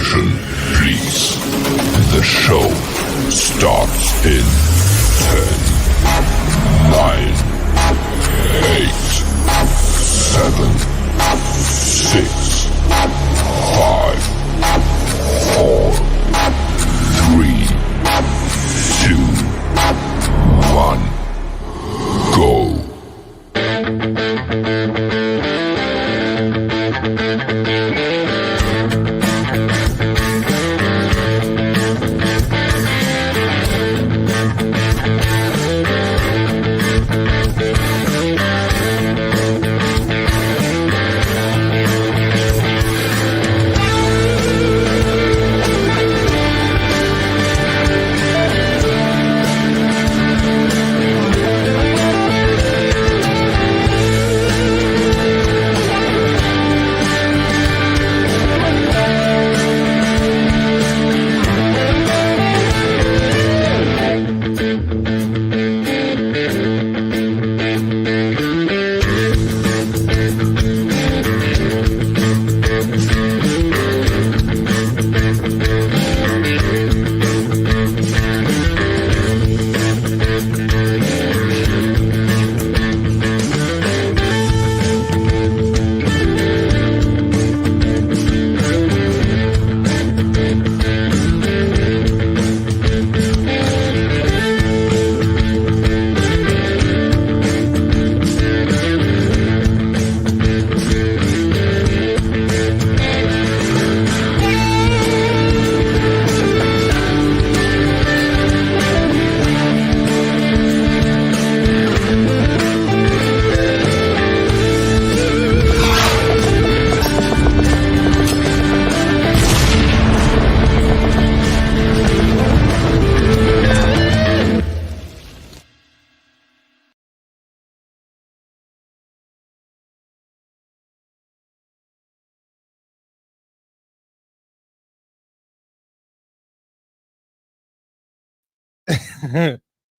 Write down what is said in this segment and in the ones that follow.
Attention, please. The show starts in 10, 9, 8, 7, 6, 5, 4, 3, 2, 1, go.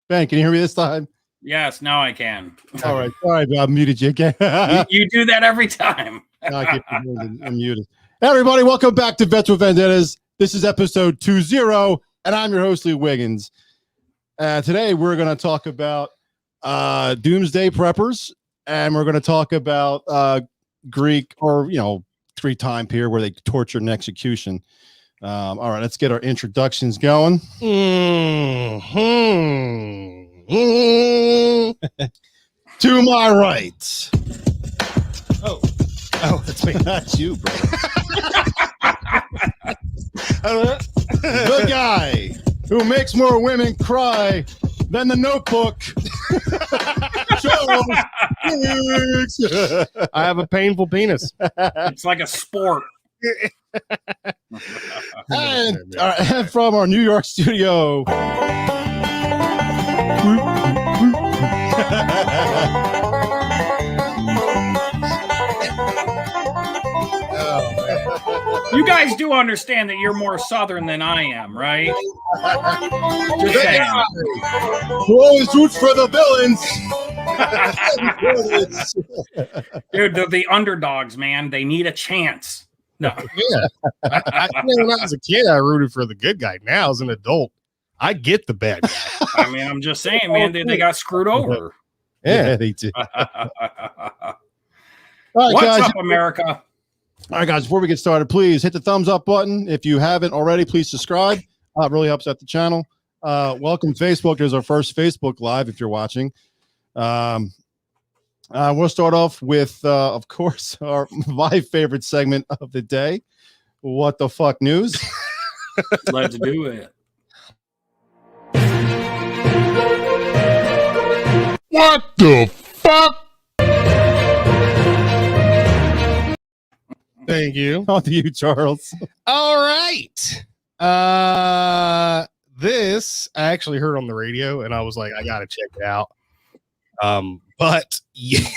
Ben, can you hear me this time? Yes, now I can. All right. I muted you again. you do that every time. I'm muted. Hey, everybody, welcome back to Vets with Vendettas. This is episode 20, and I'm your host, Lee Wiggins. Today, we're going to talk about Doomsday preppers, and we're going to talk about Greek or, Greek time period where they torture and execution. All right, let's get our introductions going. To my right. Oh, that's me. That's you, bro. The guy who makes more women cry than the Notebook. I have a painful penis. It's like a sport. And from our New York studio. You guys do understand that you're more Southern than I am, right? Just saying. Who always roots for the villains. Dude, they're the underdogs, man. They need a chance. No. Yeah. When I was a kid, I rooted for the good guy. Now, as an adult, I get the bad guy. I mean, I'm just saying, man, they got screwed over. Yeah, they did. All right, What's guys. Up, America? All right, guys, before we get started, please hit the thumbs up button. If you haven't already, please subscribe. It really helps out the channel. Welcome, Facebook. There's our first Facebook Live if you're watching. We'll start off with, of course, my favorite segment of the day. What the fuck news? Let's do it. What the fuck? Thank you. On to you, Charles. All right. This I actually heard on the radio, and I was like, I gotta check it out. But yeah,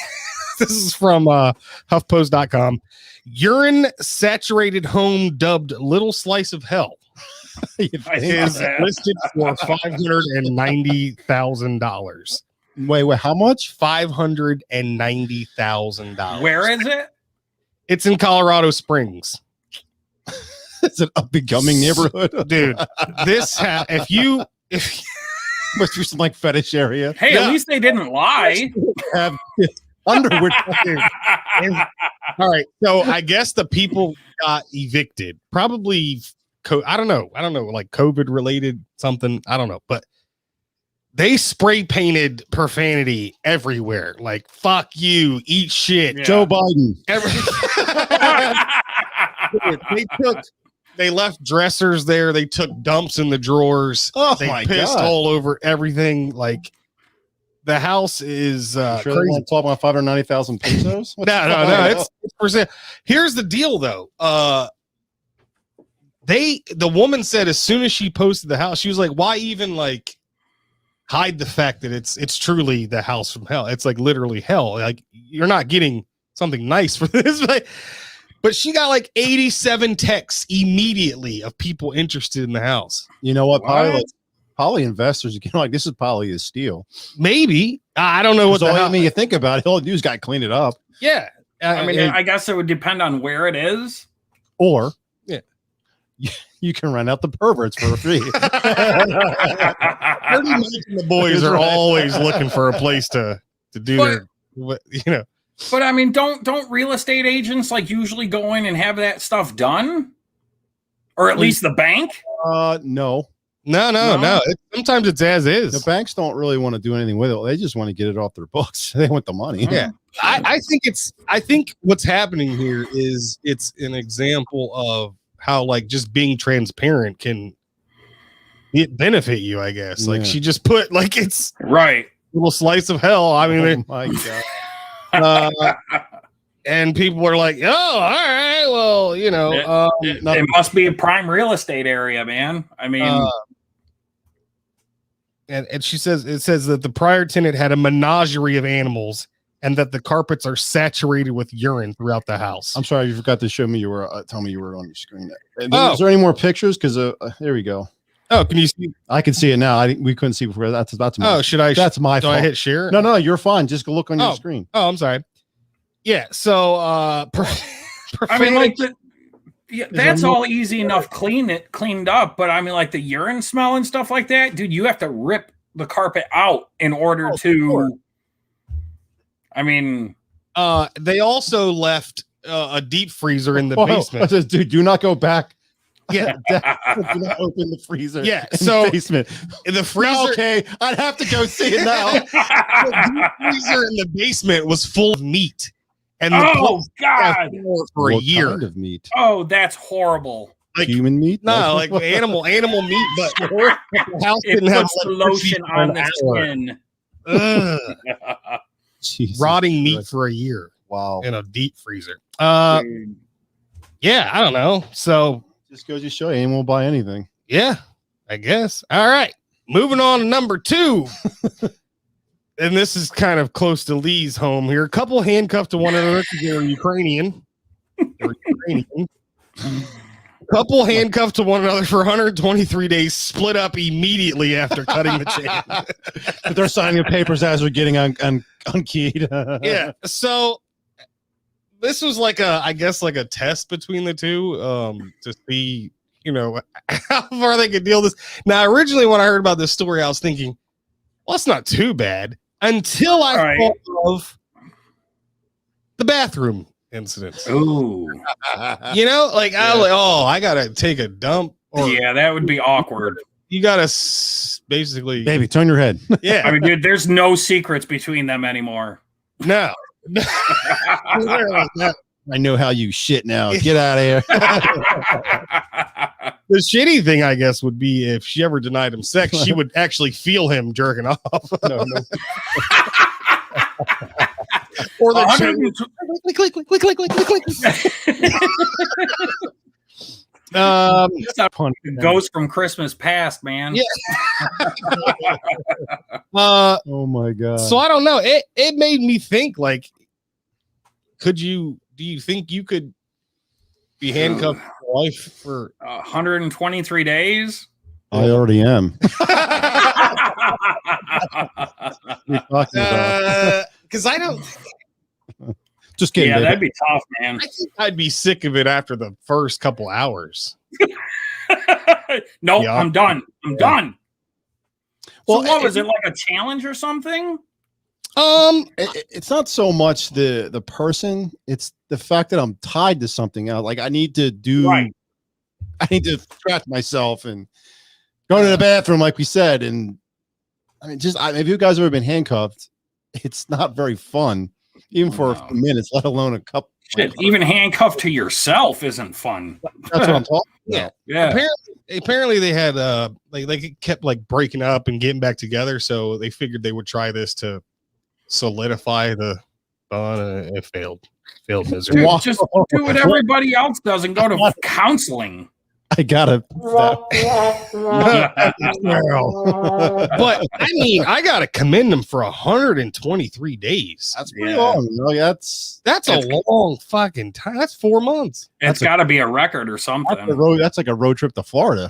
this is from HuffPost.com. Urine saturated home dubbed Little Slice of Hell is listed for $590,000. Wait, how much? $590,000. Where is it? It's in Colorado Springs. It's an up-and-coming neighborhood. dude. If you Must be some like fetish area. Hey, at least they didn't lie. Have underwear. dude, all right, so I guess the people got evicted. Probably, I don't know, like COVID related something. I don't know, but they spray painted profanity everywhere. Like "fuck you," "eat shit," Yeah. Joe Biden. They left dressers there. They took dumps in the drawers. Oh They my pissed God. all over everything. Like the house is Sure they crazy. want to talk about 590,000 pesos? No. It's percent. Here's the deal, though. The woman said as soon as she posted the house, she was like, "Why even like hide the fact that it's truly the house from hell? It's like literally hell. Like you're not getting something nice for this." But she got like 87 texts immediately of people interested in the house. You know what? What? Poly investors, you know, like this is poly is steal. Maybe I don't know what the I hell. mean, you think about it, all you do is got to clean it up, Yeah, I mean, I guess it would depend on where it is. or Yeah. you can rent out the perverts for a fee. the boys are always looking for a place to do their, you know. But I mean, don't real estate agents like usually go in and have that stuff done, or at least the bank? No, No. Sometimes it's as is. the banks don't really want to do anything with it. They just want to get it off their books. They want the money. Yeah. I think what's happening here is it's an example of how like just being transparent can benefit you, I guess. Like Yeah. she just put like it's Right. a little slice of hell. I mean, Oh my God. and people were like, "Oh, all right, well, you know, It must be a prime real estate area, man. I mean, and she says it says that the prior tenant had a menagerie of animals and that the carpets are saturated with urine throughout the house." I'm sorry, you forgot to show me you were tell me you were on your screen. And Oh. Is there any more pictures? Because there we go. Oh, can you see? I can see it now. We couldn't see before. That's my. Oh, should I? That's my Do fault. I hit share? No, you're fine. Just go look on your screen. Oh, I'm sorry. Yeah. So, I mean, like that's there all easy enough cleaned up. But I mean, like the urine smell and stuff like that, dude. You have to rip the carpet out in order to. Sure. I mean, they also left a deep freezer in the Whoa. basement. I said, dude, do not go back. Yeah. Do not open the freezer. Yeah, in so- the basement. The freezer, Okay, I'd have to go see it now. the freezer in the basement was full of meat, and the oh place God, had for a What year. kind of meat? oh that's horrible. Like Human meat? no, like animal meat, but the house It didn't have puts the lotion on the skin. Ugh. Jesus Rotting meat Christ. for a year Wow. in a deep freezer. Dude. Yeah, I don't know. So Just goes to show you, anyone will buy anything. yeah, I guess. All right, moving on to number 2. And this is kind of close to Lee's home here. A couple handcuffed to one another because they were Ukrainian. Couple handcuffed to one another for 123 days, split up immediately after cutting the chain. But they're signing the papers as they're getting unkeyed. Yeah. So this was like I guess like a test between the two to see, you know, how far they could deal this. Now, originally when I heard about this story, I was thinking, well, it's not too bad until I Right. thought of the bathroom incidents. Ooh, You know, like I was like, oh, I gotta take a dump, or yeah, that would be awkward. you gotta basically, Baby, turn your head. yeah, I mean, dude, there's no secrets between them anymore. no. I know how you shit now. Get out of here. The shitty thing, I guess, would be if she ever denied him sex, she would actually feel him jerking off. No. Or the 100 click, click, click, click, click, click, click. Ghost from Christmas past, man. Yeah. Oh my God. So I don't know. It made me think, like, do you think you could be handcuffed to your wife for 123 days. I already am. What are you talking about? because I don't Just kidding. Yeah, baby. that'd be tough, man. I think I'd be sick of it after the first couple hours. Nope, Yeah. I'm done. I'm done. Well, So what was it, like a challenge or something? It's not so much the person; it's the fact that I'm tied to something else. Like I need to do, Right. I need to distract myself and go to the bathroom, like we said. And I mean, if you guys have ever been handcuffed, it's not very fun, even for a few minutes, let alone a couple. Shit, even handcuffed to yourself isn't fun. That's what I'm talking about. Yeah. Apparently they had they kept like breaking up and getting back together, so they figured they would try this to solidify the bond, and it failed miserably. Dude, just do what everybody else does and go to counseling. I gotta. But I mean, I gotta commend them for 123 days. That's pretty Yeah. long. You know, That's a long fucking time. That's 4 months. It's got to be a record or something. that's like a road trip to Florida.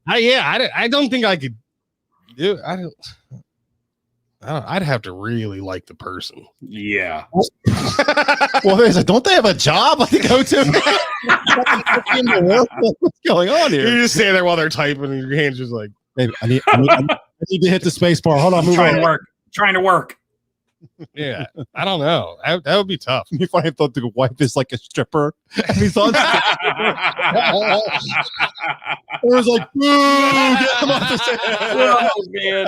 I don't think I could do it. I'd have to really like the person. Yeah. Well, don't they have a job like to go to? What's going on You here? just stand there while they're typing, and your hands just like. Maybe I need to hit the space bar. Hold on, move Trying on. to work. Trying to work. Yeah, I don't know. That would be tough. If I thought the wife is like a stripper, and he thought it was like, "Boo, get him off the stage." Oh, man.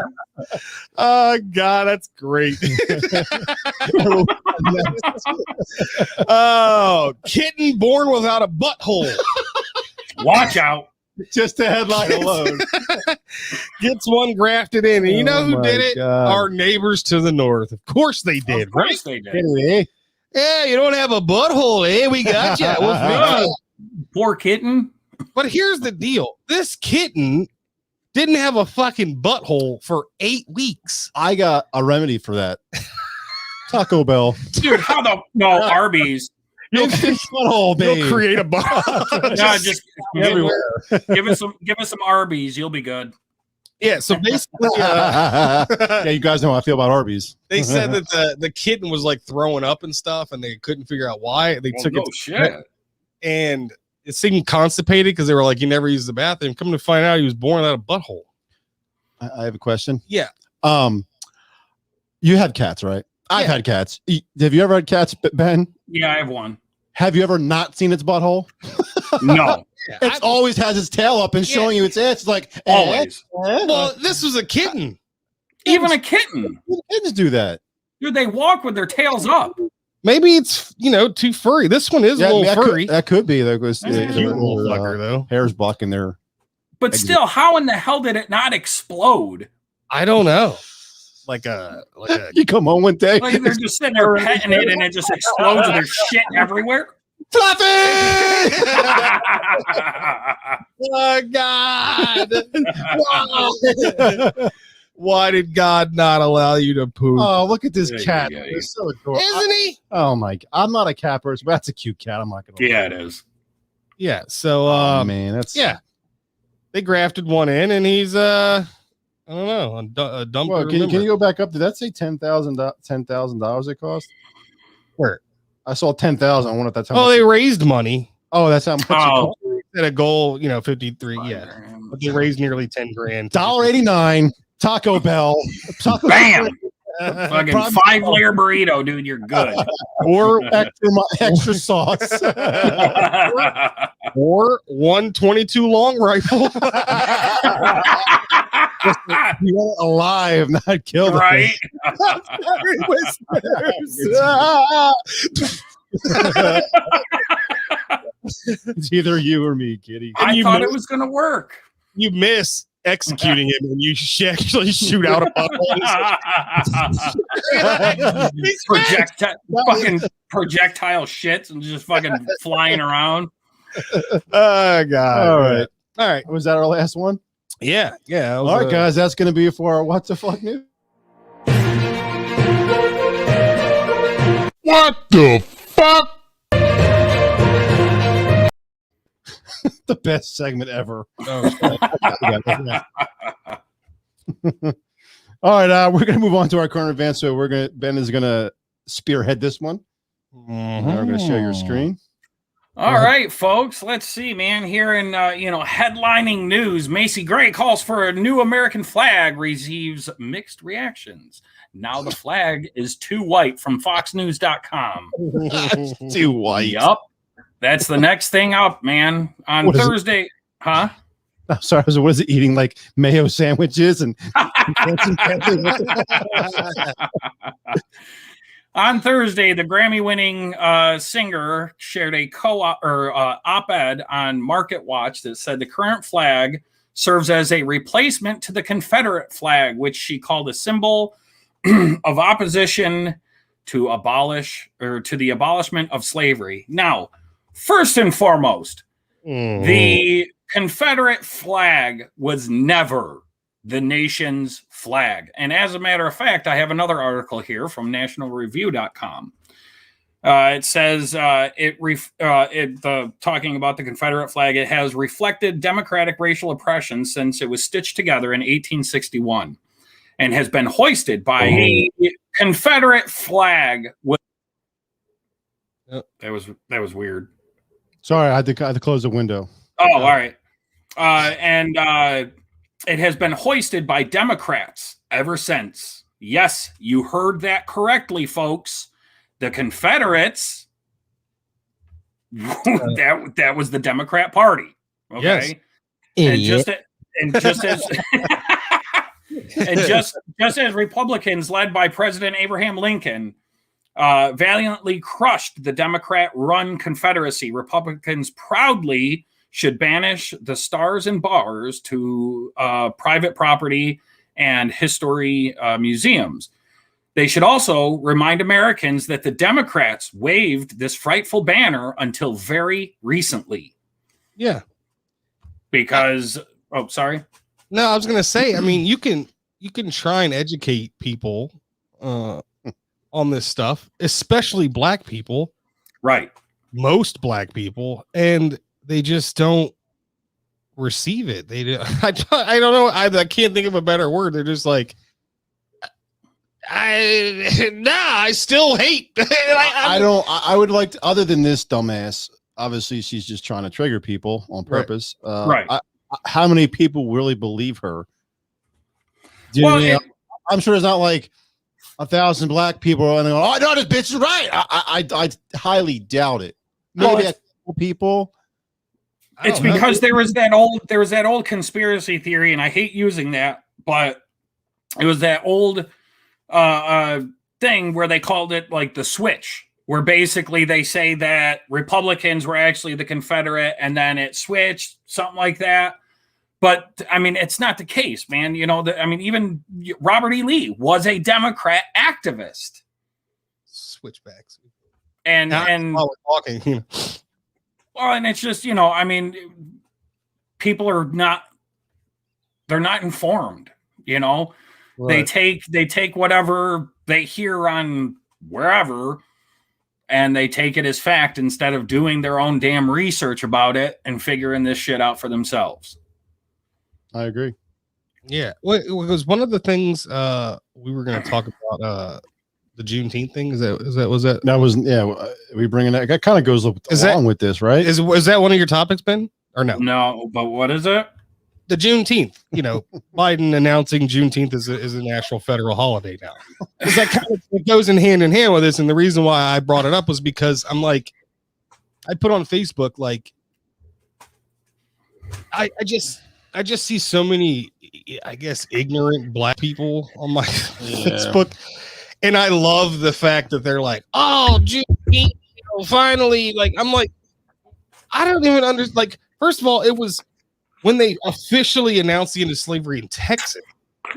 Oh God, that's great. Oh, kitten born without a butthole Watch out. Just the headline alone. gets one grafted in, and you know who Oh did it? my God. Our neighbors to the north. Of course they did, Of course right? they did. Anyway, Yeah, you don't have a butthole, eh? We got you. Poor kitten. But here's the deal: this kitten didn't have a fucking butthole for 8 weeks. I got a remedy for that. Taco Bell. Dude, how the no Arby's. Butthole, babe. You'll create a butthole. No, just everywhere. give us some Arby's. You'll be good. Yeah. So basically, Yeah, you guys know how I feel about Arby's. they said that the kitten was like throwing up and stuff, and they couldn't figure out why. They took no it, shit. and it seemed constipated because they were like, "You never used the bathroom." Come to find out, he was born without a butthole. I have a question. Yeah. You had cats, right? I've Yeah. had cats. Have you ever had cats, Ben? Yeah, I have one. Have you ever not seen its butthole? No, It always has its tail up and showing you its ass. It's like always. Well, this was a kitten. Even a kitten. Kids do that. Dude, they walk with their tails up. Maybe it's too furry. This one is a little that furry. That could be. There goes That's a Cute little fucker, though. hairs blocking their. But still, how in the hell did it not explode? I don't know. Like a You come home one day, Like they're just sitting there petting it and it just explodes and there's shit everywhere. Fluffy. oh God! Why did God not allow you to poop? Oh, look at this Yeah, cat! yeah, yeah. He's so adorable. Isn't he? Oh my! I'm not a cat person, but that's a cute cat. I'm not gonna. Yeah, it is. Yeah. So Oh man, that's yeah, they grafted one in, and he's I don't know, a dump. Well, can you go back up? Did that say $10,000 it cost? Where? I saw 10,000. I wonder if that's how Oh, much. they raised money Oh, that's how much. Oh. at a goal, 53. Yeah, but they raised nearly 10 grand. $1.89. Taco Bell. Taco Bam! Bell. Fucking Probably- 5-layer burrito, dude. You're good. or extra sauce. Or 122 long rifle. You want it alive, not killed. Right? It's either you or me, kitty. I thought it was going to work. You miss executing him, and you actually shoot out a Fucking projectile shits and just fucking flying around. Oh God! All right. Was that our last one? Yeah. All right, guys. That's going to be for our What the Fuck News. What the fuck? The best segment ever. All All right, we're gonna move on to our current event. So Ben is gonna spearhead this one. Mm-hmm. I'm gonna share your screen. All right, folks. Let's see, man. Here in headlining news, Macy Gray calls for a new American flag, receives mixed reactions. Now the flag is too white from FoxNews.com. Too white. Yup. That's the next thing up, man. On What is it? Thursday, huh? I'm sorry. What is it? Eating like mayo sandwiches and. On Thursday, the Grammy-winning singer shared a op-ed on Market Watch that said the current flag serves as a replacement to the Confederate flag, which she called a symbol of opposition to the abolishment of slavery. Now, first and foremost, the Confederate flag was never the nation's flag. And as a matter of fact, I have another article here from nationalreview.com. It says, talking about the Confederate flag, it has reflected democratic racial oppression since it was stitched together in 1861 and has been hoisted by a Confederate flag. That was weird. Sorry, I had to close the window. Oh, all right. It has been hoisted by Democrats ever since. Yes, you heard that correctly, folks. The Confederates, that was the Democrat Party. Okay. Yes. And just as Republicans led by President Abraham Lincoln valiantly crushed the Democrat-run Confederacy, Republicans proudly should banish the stars and bars to private property and history museums. They should also remind Americans that the Democrats waved this frightful banner until very recently. Yeah. Because, sorry. No, I was going to say, I mean, you can try and educate people on this stuff, especially black people. Right. Most black people. And they just don't receive it. I don't know. I can't think of a better word. They're just like, I still hate. I would like to, other than this dumbass, obviously she's just trying to trigger people on purpose. Right. How many people really believe her? I'm sure it's not like 1,000 black people and they go, oh no, this bitch is right. I highly doubt it. Maybe a couple people. It's because there was that old conspiracy theory, and I hate using that, but it was that old thing where they called it like the switch, where basically they say that Republicans were actually the Confederate and then it switched, something like that. But I mean, it's not the case, man. Even Robert E. Lee was a Democrat activist. Switchbacks. And while we're talking, well, and it's just, people are they're not informed, Right. They take whatever they hear on wherever and they take it as fact instead of doing their own damn research about it and figuring this shit out for themselves. I agree. Yeah. Well, it was one of the things we were going to talk about the Juneteenth thing. We bringing that. That kind of goes along with this, right? Is that one of your topics, Ben? Or no? No, but what is it? The Juneteenth. Biden announcing Juneteenth is a national federal holiday now. Because that kind of it goes in hand with this, and the reason why I brought it up was because I'm like, I put on Facebook like, I just see so many, I guess, ignorant black people on my Facebook. And I love the fact that they're like, oh, Juneteenth, finally. Like, I'm like, I don't even understand. Like, first of all, it was when they officially announced the end of slavery in Texas.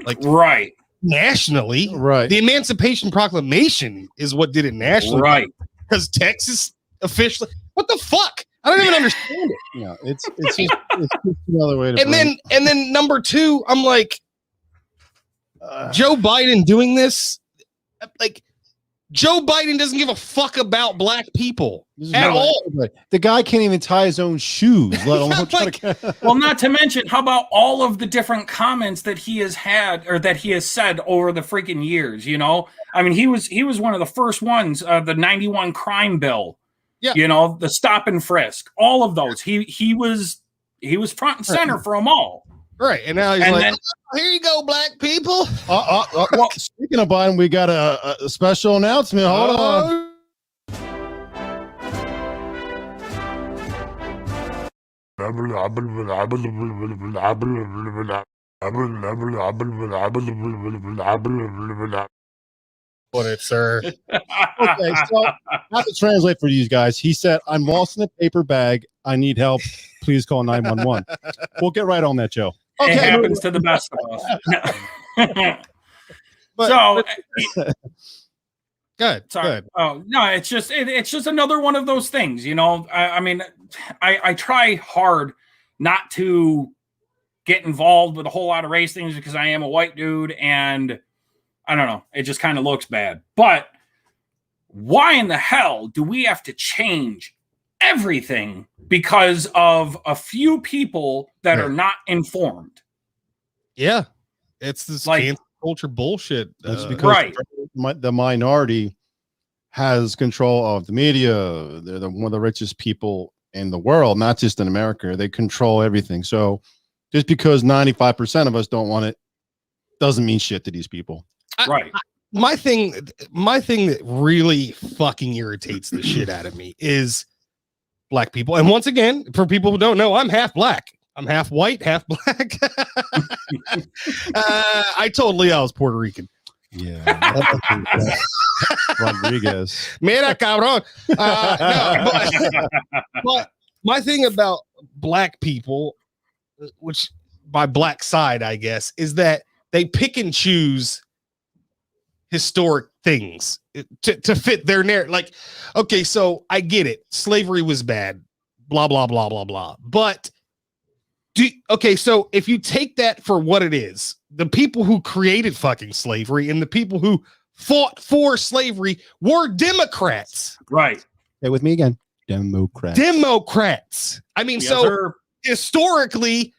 Like, right. Nationally. Right. The Emancipation Proclamation is what did it nationally. Right. Because Texas officially, what the fuck? I don't even understand it. Yeah, it's just another way to. And then number two, I'm like, Joe Biden doing this, like, Joe Biden doesn't give a fuck about black people This is at not all. like- the guy can't even tie his own shoes, let alone try to. Well, not to mention, how about all of the different comments that he has had or that he has said over the freaking years? You know, I mean, he was one of the first ones. The 91 crime bill. Yeah. You know, the stop and frisk. All of those. He was front and center for them all. Right. And now he's And like, then- "Oh, here you go, black people." Well, speaking of Biden, we got a special announcement. Hold on. What it, sir? Okay, so I have to translate for you guys. He said, "I'm lost in a paper bag. I need help. Please call 911." We'll get right on that, Joe. It Okay, happens to the best of us. But- So, Good. sorry. Good. Oh no, it's just another one of those things. You know, I mean, I try hard not to get involved with a whole lot of race things because I am a white dude, and I don't know, it just kind of looks bad. But why in the hell do we have to change everything because of a few people that are not informed? Yeah. It's this Like- cancel culture bullshit. That's because Right. the minority has control of the media. They're one of the richest people in the world, not just in America. They control everything. So just because 95% of us don't want it doesn't mean shit to these people. Right. my thing that really fucking irritates the shit out of me is black people. And once again, for people who don't know, I'm half black. I'm half white, half black. I told Leah I was Puerto Rican. Yeah. Rodriguez. Mira cabrón. No, but my thing about black people, which by black side, I guess, is that they pick and choose historic things to fit their narrative. Like, okay, so I get it. Slavery was bad, blah, blah, blah, blah, blah. But okay, so if you take that for what it is, the people who created fucking slavery and the people who fought for slavery were Democrats. Right. Hey, with me again. Democrats. Democrats. I mean, Yes, so sir. historically,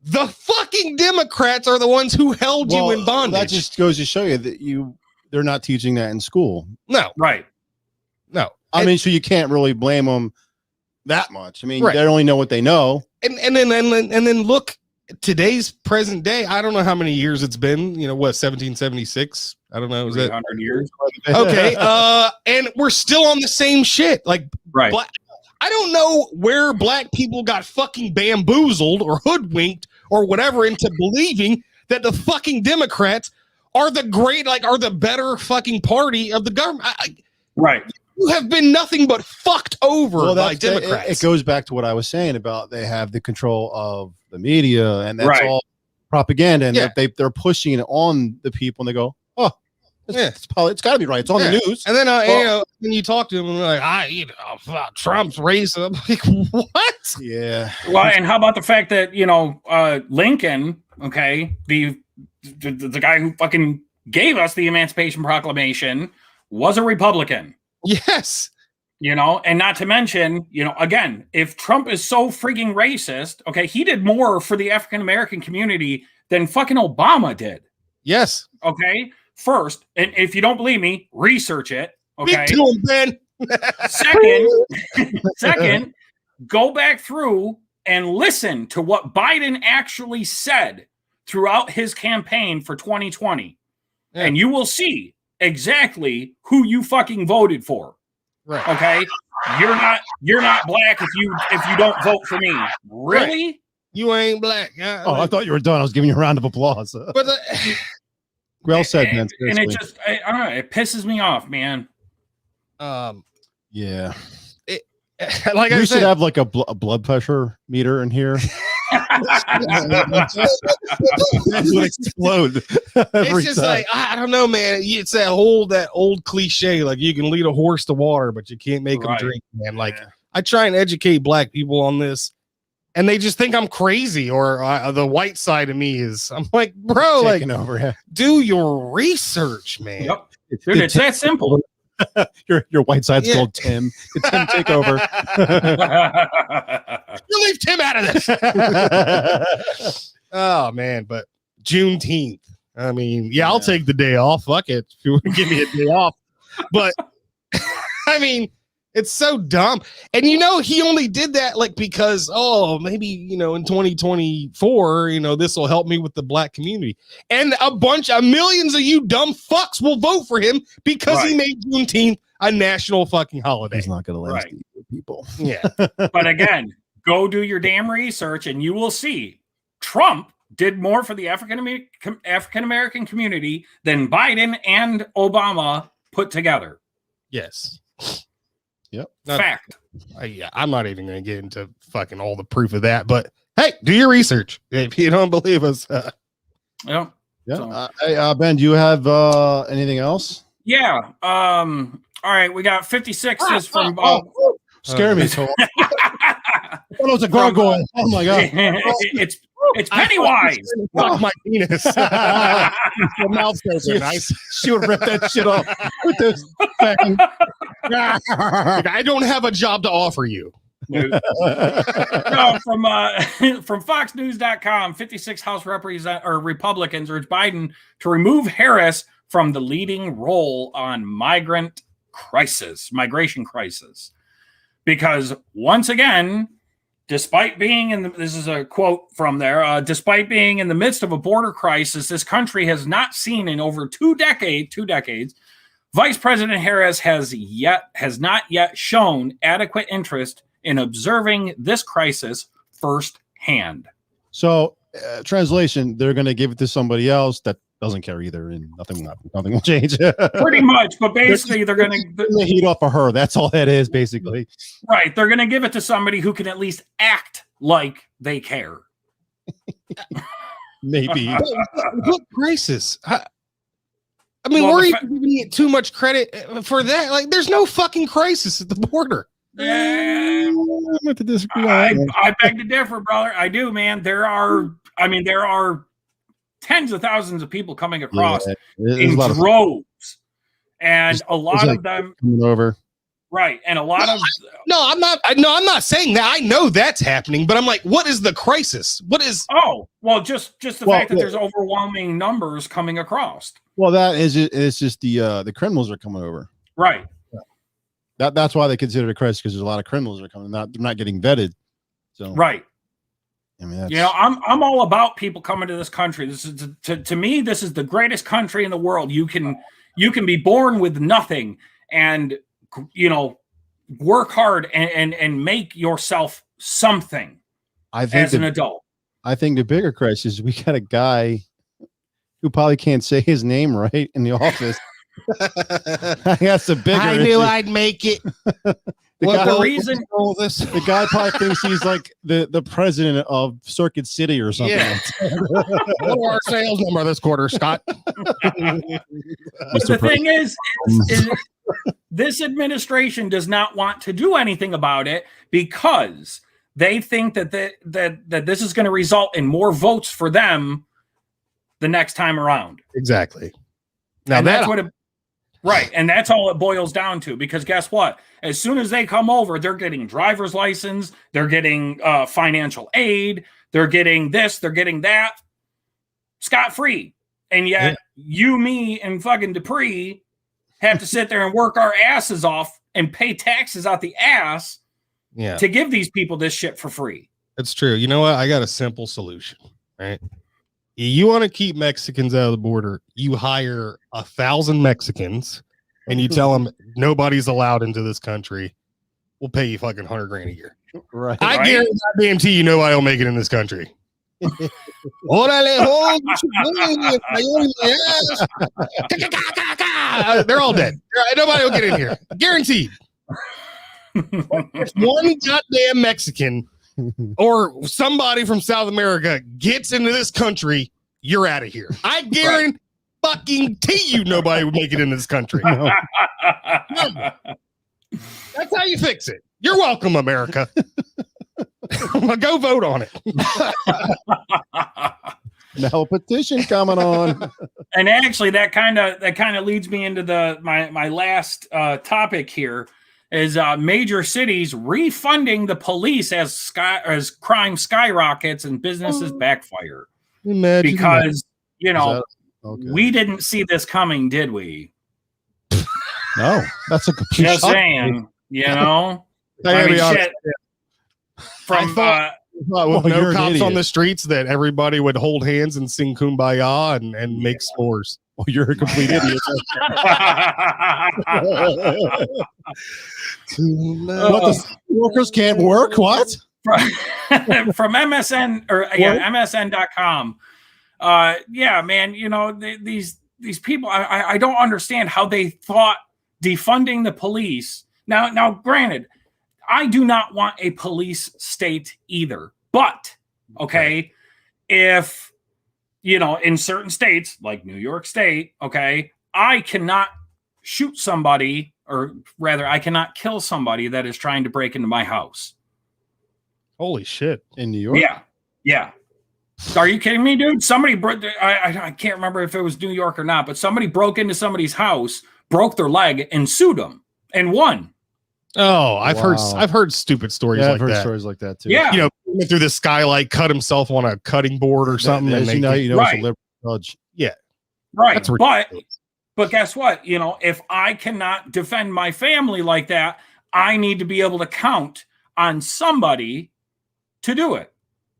the fucking Democrats are the ones who held you in bondage. That just goes to show you that they're not teaching that in school. no, Right. no. I mean, so you can't really blame them that much. I mean, Right. they only know what they know. And then look, today's present day. I don't know how many years it's been. You know what? 1776. I don't know. Is that 300 years. okay? And we're still on the same shit. Like, Right. Black, I don't know where black people got fucking bamboozled or hoodwinked or whatever into believing that the fucking Democrats are the better fucking party of the government. Right. You have been nothing but fucked over by It Democrats. goes back to what I was saying about they have the control of the media, and that's Right. all propaganda, and Yeah. they're pushing it on the people, and they go, "Oh, it's got to be right. It's on Yeah. the news." And then, when you talk to them, and they're like, Trump's racist. I'm like, what? Yeah. Well, and how about the fact that, Lincoln, okay, the guy who fucking gave us the Emancipation Proclamation was a Republican, Yes. and not to mention, again, if Trump is so freaking racist, okay, he did more for the African American community than fucking Obama did. Yes. Okay. First, and if you don't believe me, research it. Okay. Me too, Ben. Second, go back through and listen to what Biden actually said throughout his campaign for 2020. Yeah. And you will see exactly who you fucking voted for. Right. Okay? You're not black if you don't vote for me. Really? You ain't black. Oh, I thought you were done. I was giving you a round of applause. But Well said, man. And it Seriously. just I don't know, it pisses me off, man. Yeah. like We I should said, have like a blood pressure meter in here. It would explode every it's just time. like I don't know, man. It's that old cliche, like you can lead a horse to water, but you can't make Right. them drink, man. Like I try and educate black people on this, and they just think I'm crazy, or the white side of me is. I'm like, bro, like Taking over. Yeah. do your research, man. Yep. Dude, it's that simple. Your white side's called Tim. Did Tim take over? You leave Tim out of this. Oh man, but Juneteenth. I mean, I'll take the day off. Fuck it. If you want to give me a day off. But I mean, it's so dumb. And he only did that like because, maybe, in 2024, this will help me with the black community. And a bunch of millions of you dumb fucks will vote for him because he made Juneteenth a national fucking holiday. He's not going to last people. Yeah. But again, go do your damn research and you will see Trump did more for the African American community than Biden and Obama put together. Yes. Yep. Fact. I'm not even going to get into fucking all the proof of that, but hey, do your research. If you don't believe us. Yeah. So. Hey, Ben, do you have anything else? Yeah. All right. We got 56s from scare me. It was a gargoyle. Oh my god. It's Pennywise. Fuck my penis. The mouth goes are nice. She would rip that shit off with this thing. I don't have a job to offer you. No, from FoxNews.com, 56 House Republicans urge Biden to remove Harris from the leading role on migration crisis. Because once again, despite being this is a quote from there, despite being in the midst of a border crisis, this country has not seen in over two decades, Vice President Harris has not yet shown adequate interest in observing this crisis firsthand. So, translation, they're going to give it to somebody else that doesn't care either, and nothing will change. Pretty much, but basically they're going to heat off of her. That's all that is, basically. Right. They're going to give it to somebody who can at least act like they care. Maybe. What crisis? I mean, we're even giving it too much credit for that. Like, there's no fucking crisis at the border. I beg to differ, brother. I do, man. There are tens of thousands of people coming across in droves, and a lot of them coming over. Right, and a lot of I'm not saying that. I know that's happening, but I'm like, what is the crisis? What is? Oh, well, just the fact that there's overwhelming numbers coming across. Well, that is it's just the criminals are coming over. Right. That's why they consider it a crisis, because there's a lot of criminals that are coming. They're not getting vetted. So right. I mean, I'm all about people coming to this country. This is to me, this is the greatest country in the world. You can be born with nothing and work hard and make yourself something as an adult. I think the bigger crisis is we got a guy who probably can't say his name right in the office. That's the bigger. I knew I'd make it. The guy probably thinks he's like the president of Circuit City or something. Yeah. What are our sales number this quarter, Scott? The thing is this administration does not want to do anything about it because they think that this is going to result in more votes for them the next time around. Exactly. Now that's what right. And that's all it boils down to, because guess what? As soon as they come over, they're getting driver's license, they're getting financial aid, they're getting this, they're getting that, scot-free. And yet you, me, and fucking Dupree have to sit there and work our asses off and pay taxes out the ass to give these people this shit for free. It's true. You know what? I got a simple solution, right? You want to keep Mexicans out of the border, you hire 1,000 Mexicans and you tell them nobody's allowed into this country. We'll pay you fucking $100,000 a year. Right. I guarantee you nobody will make it in this country. They're all dead. Nobody will get in here. Guaranteed. If one goddamn Mexican or somebody from South America gets into this country, you're out of here. I guarantee you nobody would make it in this country. No. That's how you fix it. You're welcome, America. Go vote on it. Now a petition coming on. And actually, that kind of leads me into my last topic here is major cities refunding the police as crime skyrockets and businesses backfire. Imagine Because Okay. we didn't see this coming, did we? No, that's a complete Just shock. saying, I gotta mean, be honest, shit. From I thought with Well, no you're an cops on idiot. the streets that everybody would hold hands and sing Kumbaya and make s'mores. Well, you're a complete idiot. What, the workers can't work? What? from MSN or MSN.com. Yeah, man, these people, I don't understand how they thought defunding the police. Now, granted, I do not want a police state either, but okay, if in certain states like New York State, okay, I cannot shoot somebody, or rather, I cannot kill somebody that is trying to break into my house. Holy shit. In New York? Yeah. Are you kidding me, dude? Somebody I can't remember if it was New York or not, but somebody broke into somebody's house, broke their leg, and sued them and won. Oh, I've Wow. heard stupid stories Yeah, like I've heard that. stories like that too. Yeah. Went through the skylight, cut himself on a cutting board or something. As And it's a Right. liberal judge. Right. That's But guess what? If I cannot defend my family like that, I need to be able to count on somebody to do it.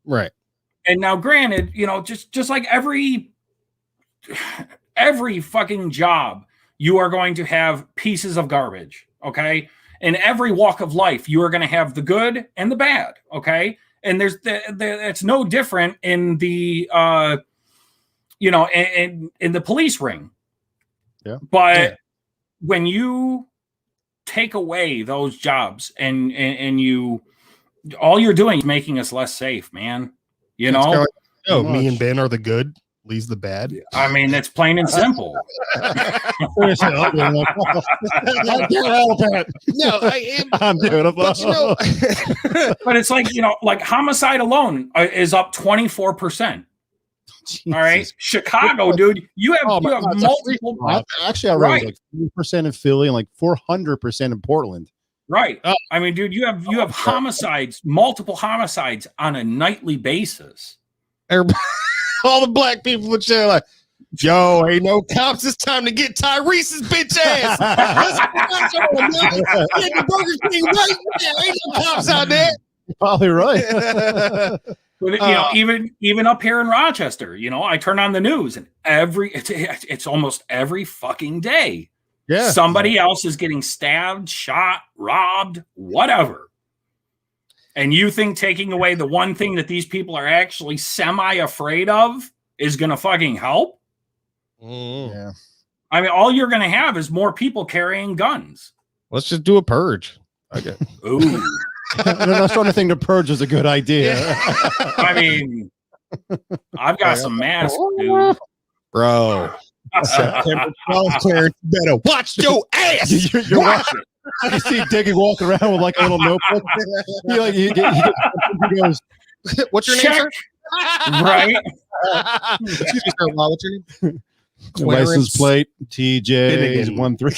right. And now, granted, just like every fucking job, you are going to have pieces of garbage. Okay. In every walk of life, you are going to have the good and the bad. Okay. And it's no different in the, in the police ring. Yeah. But when you take away those jobs and you, all you're doing is making us less safe, man. It's kinda like, Too me much. and Ben are the good, Lee's the bad. I mean, it's plain and simple. Seriously, I'll do it. I can't help it. No, I am. I'm doing it. But But it's like, like homicide alone is up 24%. All right. Chicago, dude, you have Oh, my God, it's a multiple. Actually, I read Right. it was like 3% in Philly and like 400% in Portland. Right. Oh. I mean, dude, you have homicides, multiple homicides on a nightly basis. Everybody, all the black people would say like, "Yo, ain't no cops. It's time to get Tyrese's bitch ass." Let's go, man. Get the Burger King right there. Ain't no cops out there. You're probably right. But, even up here in Rochester, I turn on the news and it's almost every fucking day. Yeah. Somebody else is getting stabbed, shot, robbed, whatever. And you think taking away the one thing that these people are actually semi-afraid of is going to fucking help? Yeah. I mean, all you're going to have is more people carrying guns. Let's just do a purge. Okay. Ooh. No, starting to think the purge is a good idea. I mean, I've got some masks, dude. Bro. September 12th, Clarence, you better watch your ass. You're Watch watching. You see Diggy walking around with like a little notebook. He goes, What's your name, Check. sir? Right? Excuse me, sir. What's your name? license plate TJ Finnegan. 13.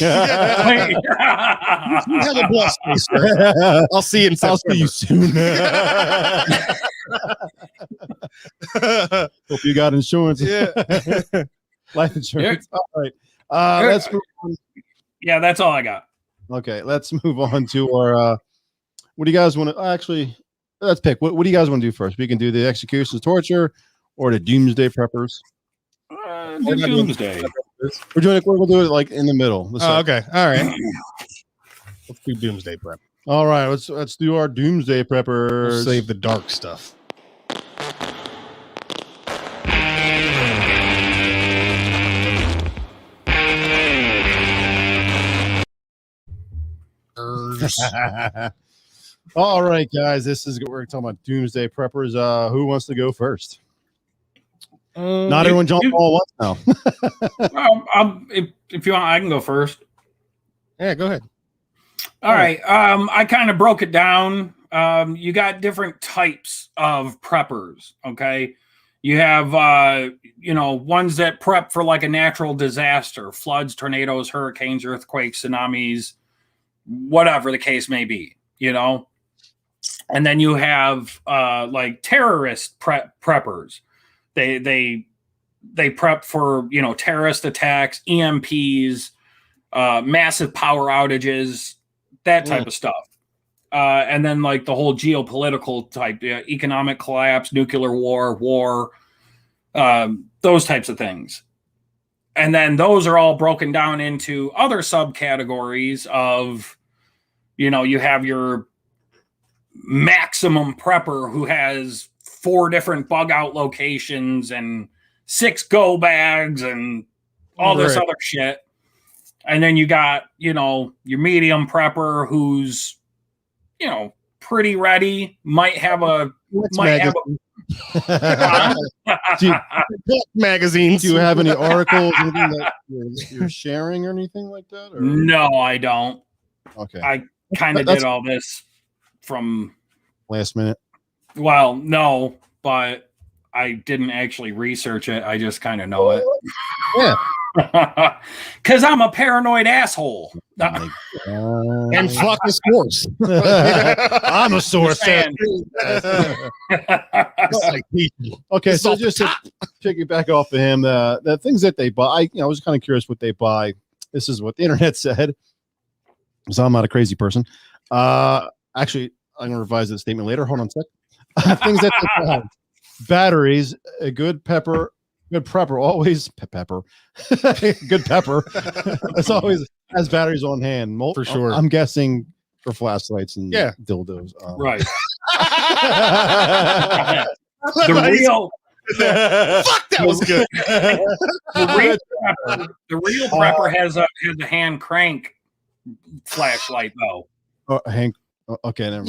You have a blessed day, sir. I'll see you in I'll see you September. soon. Hope you got insurance. Yeah. Life insurance. All right. Let's move on. Yeah, that's all I got. Okay, let's move on to our what do you guys want to actually let's pick. What do you guys want to do first? We can do the executions, torture, or the doomsday preppers. The Doomsday. We're doing it. We'll do it like in the middle. Oh, okay. All right. Let's do Doomsday prep. All right. Let's do our doomsday preppers. We'll save the dark stuff. All right, guys. This is we're talking about doomsday preppers. Who wants to go first? Not everyone jump all at once now. If you want, I can go first. Yeah, go ahead. All right. I kind of broke it down. You got different types of preppers. Okay. You have, ones that prep for like a natural disaster, floods, tornadoes, hurricanes, earthquakes, tsunamis, whatever the case may be, And then you have like terrorist preppers. They prep for, terrorist attacks, EMPs, massive power outages, that type of stuff. And then like the whole geopolitical type, economic collapse, nuclear war, those types of things. And then those are all broken down into other subcategories of, you have your maximum prepper who has 4 different bug out locations and 6 go bags and all this other shit. And then you got, your medium prepper who's, pretty ready, might have a magazines. Do you have any articles anything that you're sharing or anything like that? Or? No, I don't. Okay. I kind of did all this from last minute. Well, no, but I didn't actually research it. I just kind of know it. Yeah. Because I'm a paranoid asshole. And fuck the source. I'm a source. Okay, so just to piggyback off of him, the things that they buy, I was kind of curious what they buy. This is what the internet said. So I'm not a crazy person. Actually, I'm going to revise that statement later. Hold on a sec. Things that they buy. Batteries, a good prepper, always pepper. Good pepper. As always has batteries on hand. For sure. I'm guessing for flashlights and dildos. Right. Fuck, that was good. The real prepper has a hand crank flashlight though. Hank. Okay, never mind.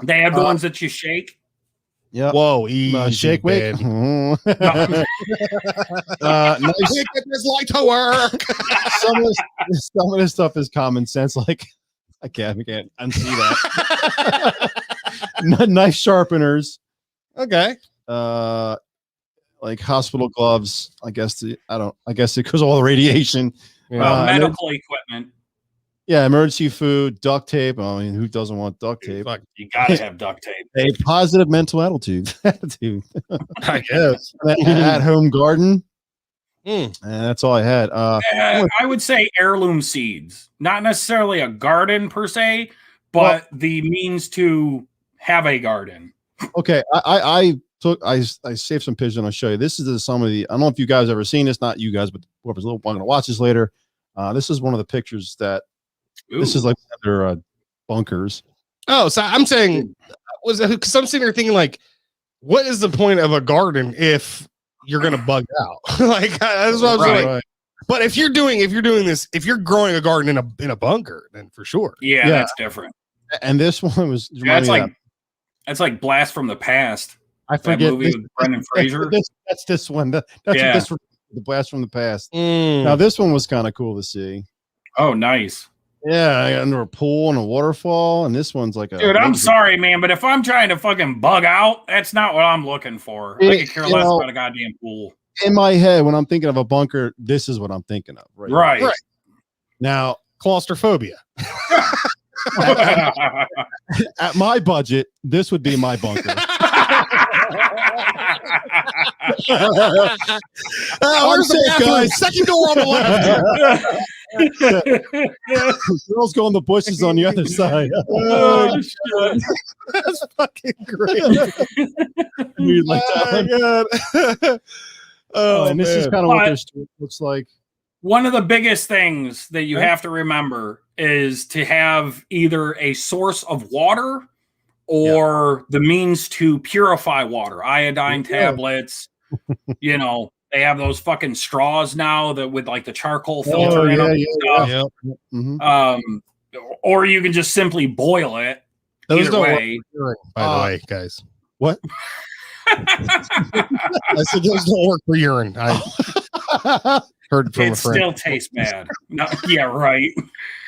They have the ones that you shake. Yeah. Whoa, easy, shake weight. Nice. Get this light to work. Some of this stuff is common sense. Like I can't unsee that. Knife sharpeners. Okay. Like hospital gloves. I guess it because of all the radiation. Medical equipment. Yeah, emergency food, duct tape. I mean, who doesn't want duct tape? Fuck, you gotta have duct tape. A positive mental attitude. I guess. At-home garden. And that's all I had. I would say heirloom seeds. Not necessarily a garden per se, but the means to have a garden. Okay, I saved some pictures and I'll show you. This is some of the. I don't know if you guys ever seen this. Not you guys, but whoever's going to watch this later. This is one of the pictures that. Ooh. This is like their bunkers. Oh, so I'm saying, because I'm sitting here thinking, like, what is the point of a garden if you're gonna bug out? Like that's what I'm saying. Right. But if you're growing a garden in a bunker, then for sure. Yeah, that's different. And this one was. That's like Blast from the Past. I forget that movie with Brendan Fraser. That's this one. That's what this the Blast from the Past. Now this one was kind of cool to see. Oh, nice. Yeah, under a pool and a waterfall, and this one's like a. Dude, I'm sorry, man, but if I'm trying to fucking bug out, that's not what I'm looking for. I could care less about a goddamn pool. In my head, when I'm thinking of a bunker, this is what I'm thinking of. Right. Now, claustrophobia. At my budget, this would be my bunker. Where's the bathroom? Second door on the left. Girls go in the bushes on the other side. Oh, shit. That's fucking great. And this is kind of what their story looks like. One of the biggest things that you have to remember is to have either a source of water or the means to purify water, iodine tablets. They have those fucking straws now that with like the charcoal filter in them and stuff. Mm-hmm. Or you can just simply boil it. Those don't work, by the way, guys. What? I said those don't work for urine. I heard from a friend. Still tastes bad. No, yeah, right.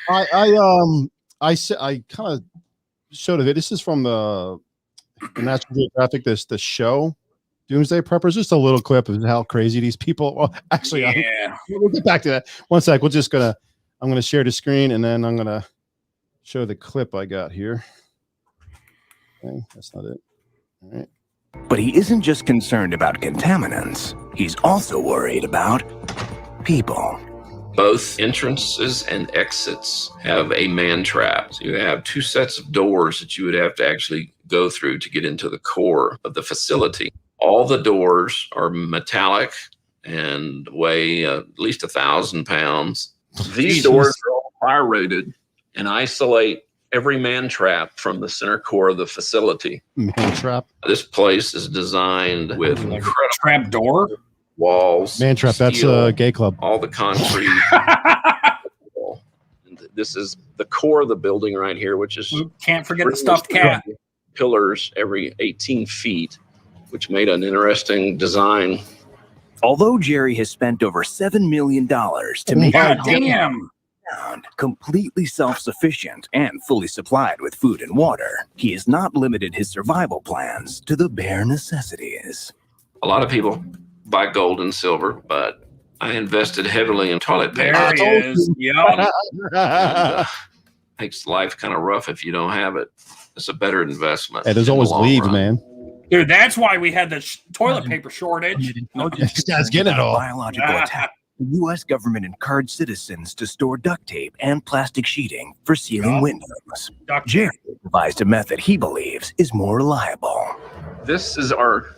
I kind of showed it. This is from the National Geographic. The show Doomsday Preppers. Just a little clip of how crazy these people. Well, actually, Yeah. we'll get back to that. One sec. I'm gonna share the screen and then I'm gonna show the clip I got here. Okay, that's not it. All right. But he isn't just concerned about contaminants. He's also worried about people. Both entrances and exits have a man trap. So you have two sets of doors that you would have to actually go through to get into the core of the facility. All the doors are metallic and weigh at least 1,000 pounds. These doors are all fire rated and isolate every man trap from the center core of the facility. Man trap. This place is designed with incredible Trap door. walls. Man trap. That's steel, a gay club. all the concrete. This is the core of the building right here, which is Can't forget the stuffed cat. pillars every 18 feet, which made an interesting design. Although Jerry has spent over $7 million to make God the damn. town completely self-sufficient and fully supplied with food and water, he has not limited his survival plans to the bare necessities. A lot of people buy gold and silver, but I invested heavily in toilet paper. There he is. Yep. Makes life kind of rough if you don't have it. It's a better investment. Hey, there's in the always long leaves, run. man. Dude, that's why we had the toilet paper shortage. These guys get it all. Biological attack. The U.S. government encouraged citizens to store duct tape and plastic sheeting for sealing windows. Jerry devised a method he believes is more reliable. This is our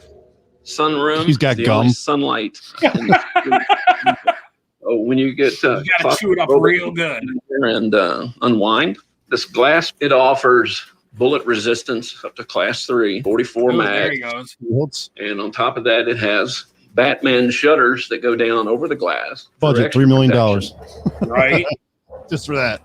sunroom. He's got the gum. only sunlight. When you get You gotta chew it up real good. and unwind this glass, it offers bullet resistance up to class 3, 44 Ooh, there mag, he goes. Whoops. and on top of that, it has Batman shutters that go down over the glass. for Budget extra $3 million. protection. Right? Just for that.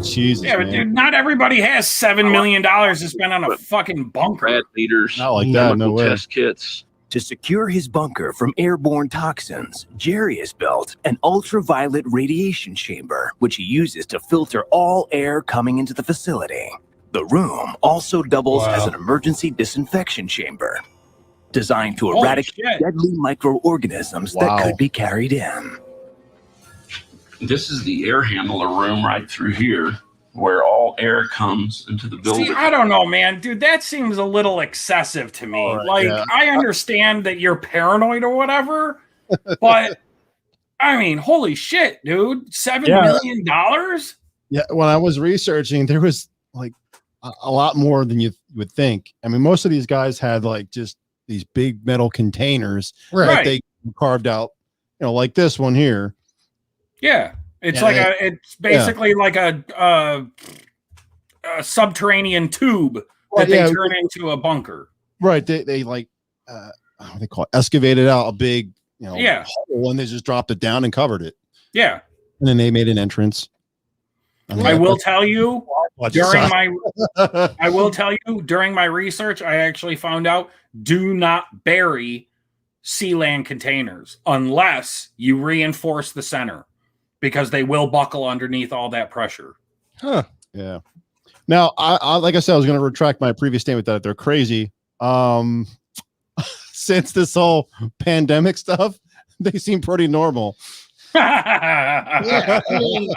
Jesus. Yeah, but man. dude, not everybody has $7 million to spend on a fucking bunker. Rad meters, Not like that, no chemical way. test kits. To secure his bunker from airborne toxins, Jerry has built an ultraviolet radiation chamber, which he uses to filter all air coming into the facility. The room also doubles as an emergency disinfection chamber, designed to Holy eradicate shit. deadly microorganisms Wow. that could be carried in. This is the air handler room right through here, where all air comes into the building. See, I don't know, man. Dude, that seems a little excessive to me. All right, like, yeah. I understand that you're paranoid or whatever, but I mean, holy shit, dude. $7 million? Yeah, when I was researching, there was like a lot more than you would think. I mean, most of these guys had like just these big metal containers Right. that they carved out, like this one here. Yeah. It's Yeah, like it's basically like a subterranean tube that they turn into a bunker. Right. They like what do they call it? Excavated out a big, Yeah. hole, and they just dropped it down and covered it. Yeah. And then they made an entrance. I will tell you during my my research, I actually found out do not bury Sealand containers unless you reinforce the center, because they will buckle underneath all that pressure. Huh. Yeah. Now, I like I said, I was going to retract my previous statement that they're crazy. Since this whole pandemic stuff, they seem pretty normal. Yeah, I mean,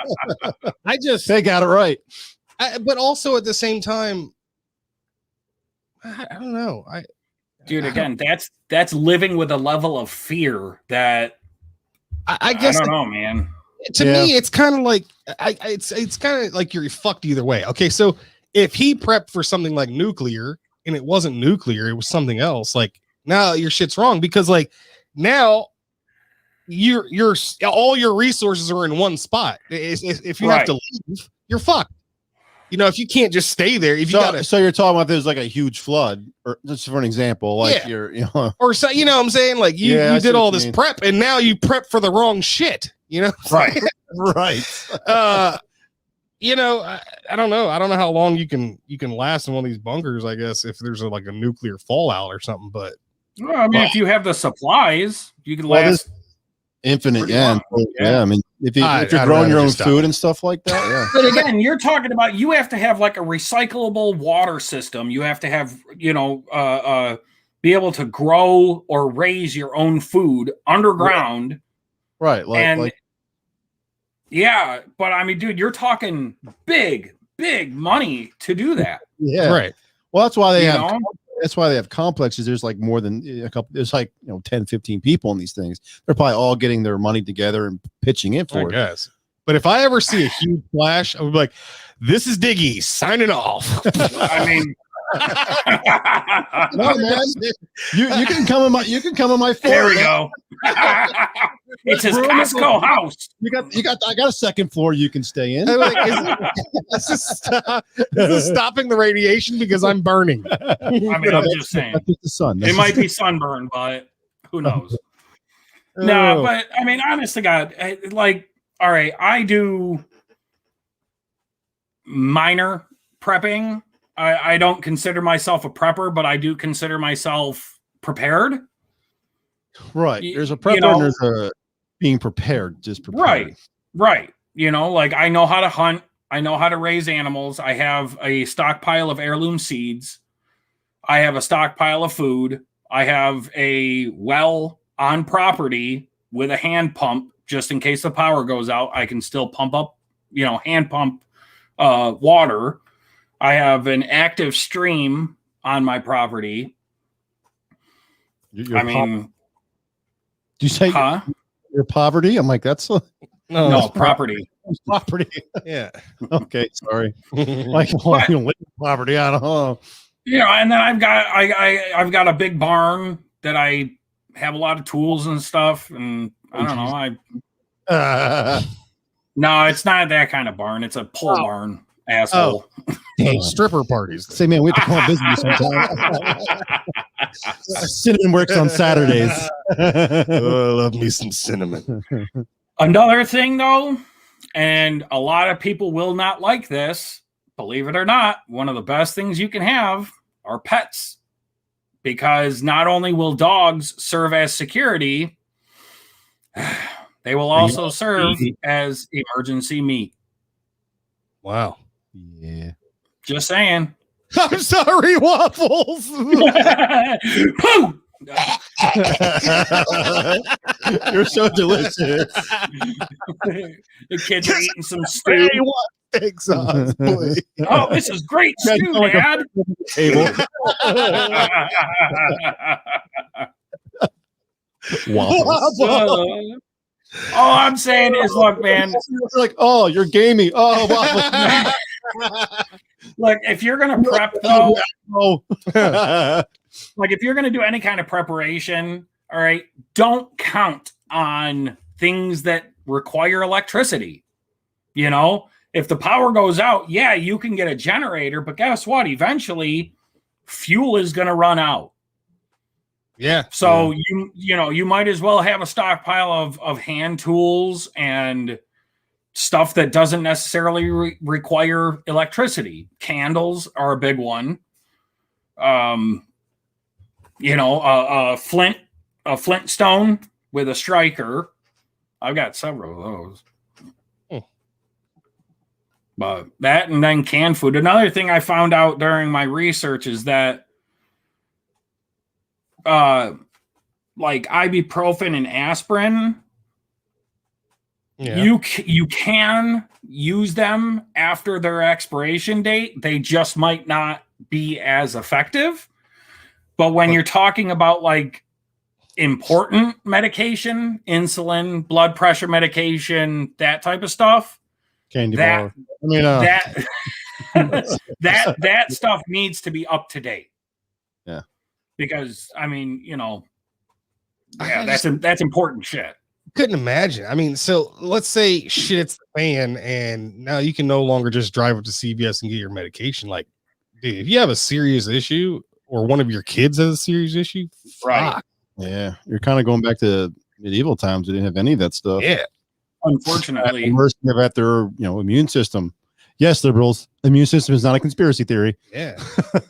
They got it right. but also at the same time, I don't know. Dude, again, that's living with a level of fear that I guess I don't know, man. to me, it's kind of like it's kind of like you're fucked either way. Okay, so if he prepped for something like nuclear and it wasn't nuclear, it was something else. Like now your shit's wrong because like now you're all your resources are in one spot. If you have to leave, you're fucked. If you can't just stay there, if you gotta, so you're talking about there's like a huge flood, or just for an example, like Yeah. you're, or so what I'm saying, like you I see did what all you this mean. prep and now you prep for the wrong shit. right, right. I don't know. I don't know how long you can last in one of these bunkers. I guess if there's like a nuclear fallout or something, but Well, I mean, if you have the supplies, you can Well, last Infinite, Pretty yeah. long. Yeah. I mean, if you're I'd growing rather your own just stop food it. and stuff like that, yeah. But again, you're talking about you have to have like a recyclable water system. You have to have, be able to grow or raise your own food underground. Right. And yeah, but I mean, dude, you're talking big money to do that. yeah. Right. Well, that's why they You have know? that's why they have complexes. There's like more than a couple, there's like 10, 15 people in these things. They're probably all getting their money together and pitching in I for it. guess. But if I ever see a huge flash, I would be like, "This is Diggy signing off." I mean, No, man. You can come in my fort. there we man. go. It's his Costco house. I got a second floor you can stay in. I'm like, is this stopping the radiation because I'm burning? I mean, I'm just saying. That's just the sun. It might be sunburn, but who knows? No, but I mean, honest to God, all right, I do minor prepping. I don't consider myself a prepper, but I do consider myself prepared. Right. There's a prepper You know, and there's a being prepared, just prepared. Right. Like I know how to hunt. I know how to raise animals. I have a stockpile of heirloom seeds. I have a stockpile of food. I have a well on property with a hand pump just in case the power goes out. I can still pump up, hand pump water. I have an active stream on my property. Do you say your poverty? I'm like, that's no property. Property. Yeah. Okay, sorry. Like, live in poverty. I don't know. And then I've got a big barn that I have a lot of tools and stuff, and I don't know. No, it's not that kind of barn. It's a pole barn, asshole. Stripper parties. Say, man, we have to call business sometime. Cinnamon works on Saturdays. I love me some cinnamon. Another thing, though, and a lot of people will not like this, believe it or not, one of the best things you can have are pets. Because not only will dogs serve as security, they will also serve as emergency meat. Wow. Yeah. Just saying. I'm sorry, Waffles. Pooh! You're so delicious. The kids are eating some stew. Egg sauce, please. Oh, this is great stew, Dad. Waffles. All I'm saying is, look, man. Like, oh, you're gamey. Oh, waffles. Look, if you're gonna prep, though, like if you're gonna do any kind of preparation, all right, don't count on things that require electricity. If the power goes out, yeah, you can get a generator, but guess what? Eventually, fuel is going to run out. Yeah. So you might as well have a stockpile of hand tools and stuff that doesn't necessarily require electricity. Candles are a big one. A flintstone with a striker. I've got several of those. But that, and then canned food. Another thing I found out during my research is that like ibuprofen and aspirin, you can use them after their expiration date. They just might not be as effective. But when you're talking about like important medication, insulin, blood pressure medication, that type of stuff, candy bar. I mean, that stuff needs to be up to date. Yeah. Because I mean, that's important shit. Couldn't imagine. I mean, so let's say shit hits the fan and now you can no longer just drive up to CVS and get your medication. Like, dude, if you have a serious issue or one of your kids has a serious issue, right? Yeah, you're kind of going back to medieval times. They didn't have any of that stuff. Yeah. Unfortunately, mercy at their immune system. Yes, liberals, immune system is not a conspiracy theory. Yeah,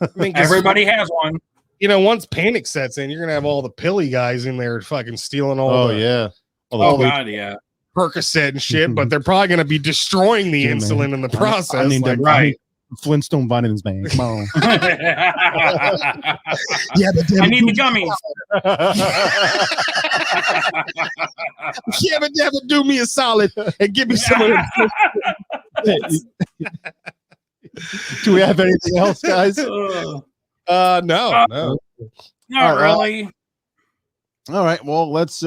I mean, everybody has one. Once panic sets in, you're gonna have all the pilly guys in there fucking stealing all. Yeah. Oh God, yeah. Percocet and shit, but they're probably going to be destroying the Yeah, insulin man. in the process. I need like, them, right. Flintstone vitamins, man. Come on. I yeah, but need the gummies. yeah, but do me a solid and give me some of it. Do we have anything else, guys? No. Not really. All right. Well, let's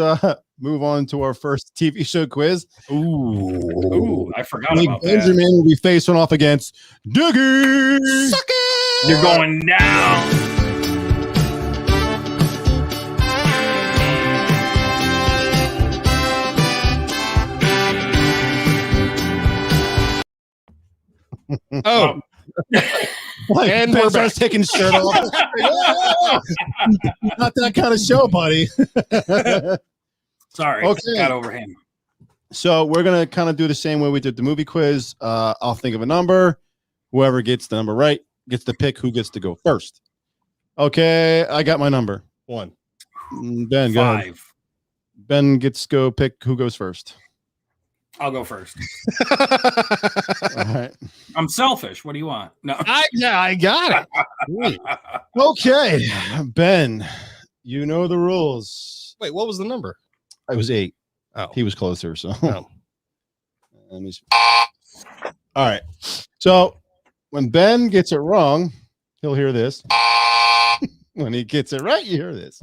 move on to our first TV show quiz. Ooh, I forgot Nick about Benjamin that. will be facing off against Diggy. Suck it! You're going down. Oh, Like, and Ben we're starts taking his shirt off. Not that kind of show, buddy. Sorry, Okay. got over him. So we're gonna kind of do the same way we did the movie quiz. I'll think of a number. Whoever gets the number right gets to pick who gets to go first. Okay, I got my number. 1. Ben, go ahead. 5. Ben gets to go pick who goes first. I'll go first. All right. I'm selfish. What do you want? No. I got it. Okay, Ben, you know the rules. Wait, what was the number? I was 8. Oh, He was closer, so. no. Let me see. All right. So when Ben gets it wrong, he'll hear this. When he gets it right, you hear this.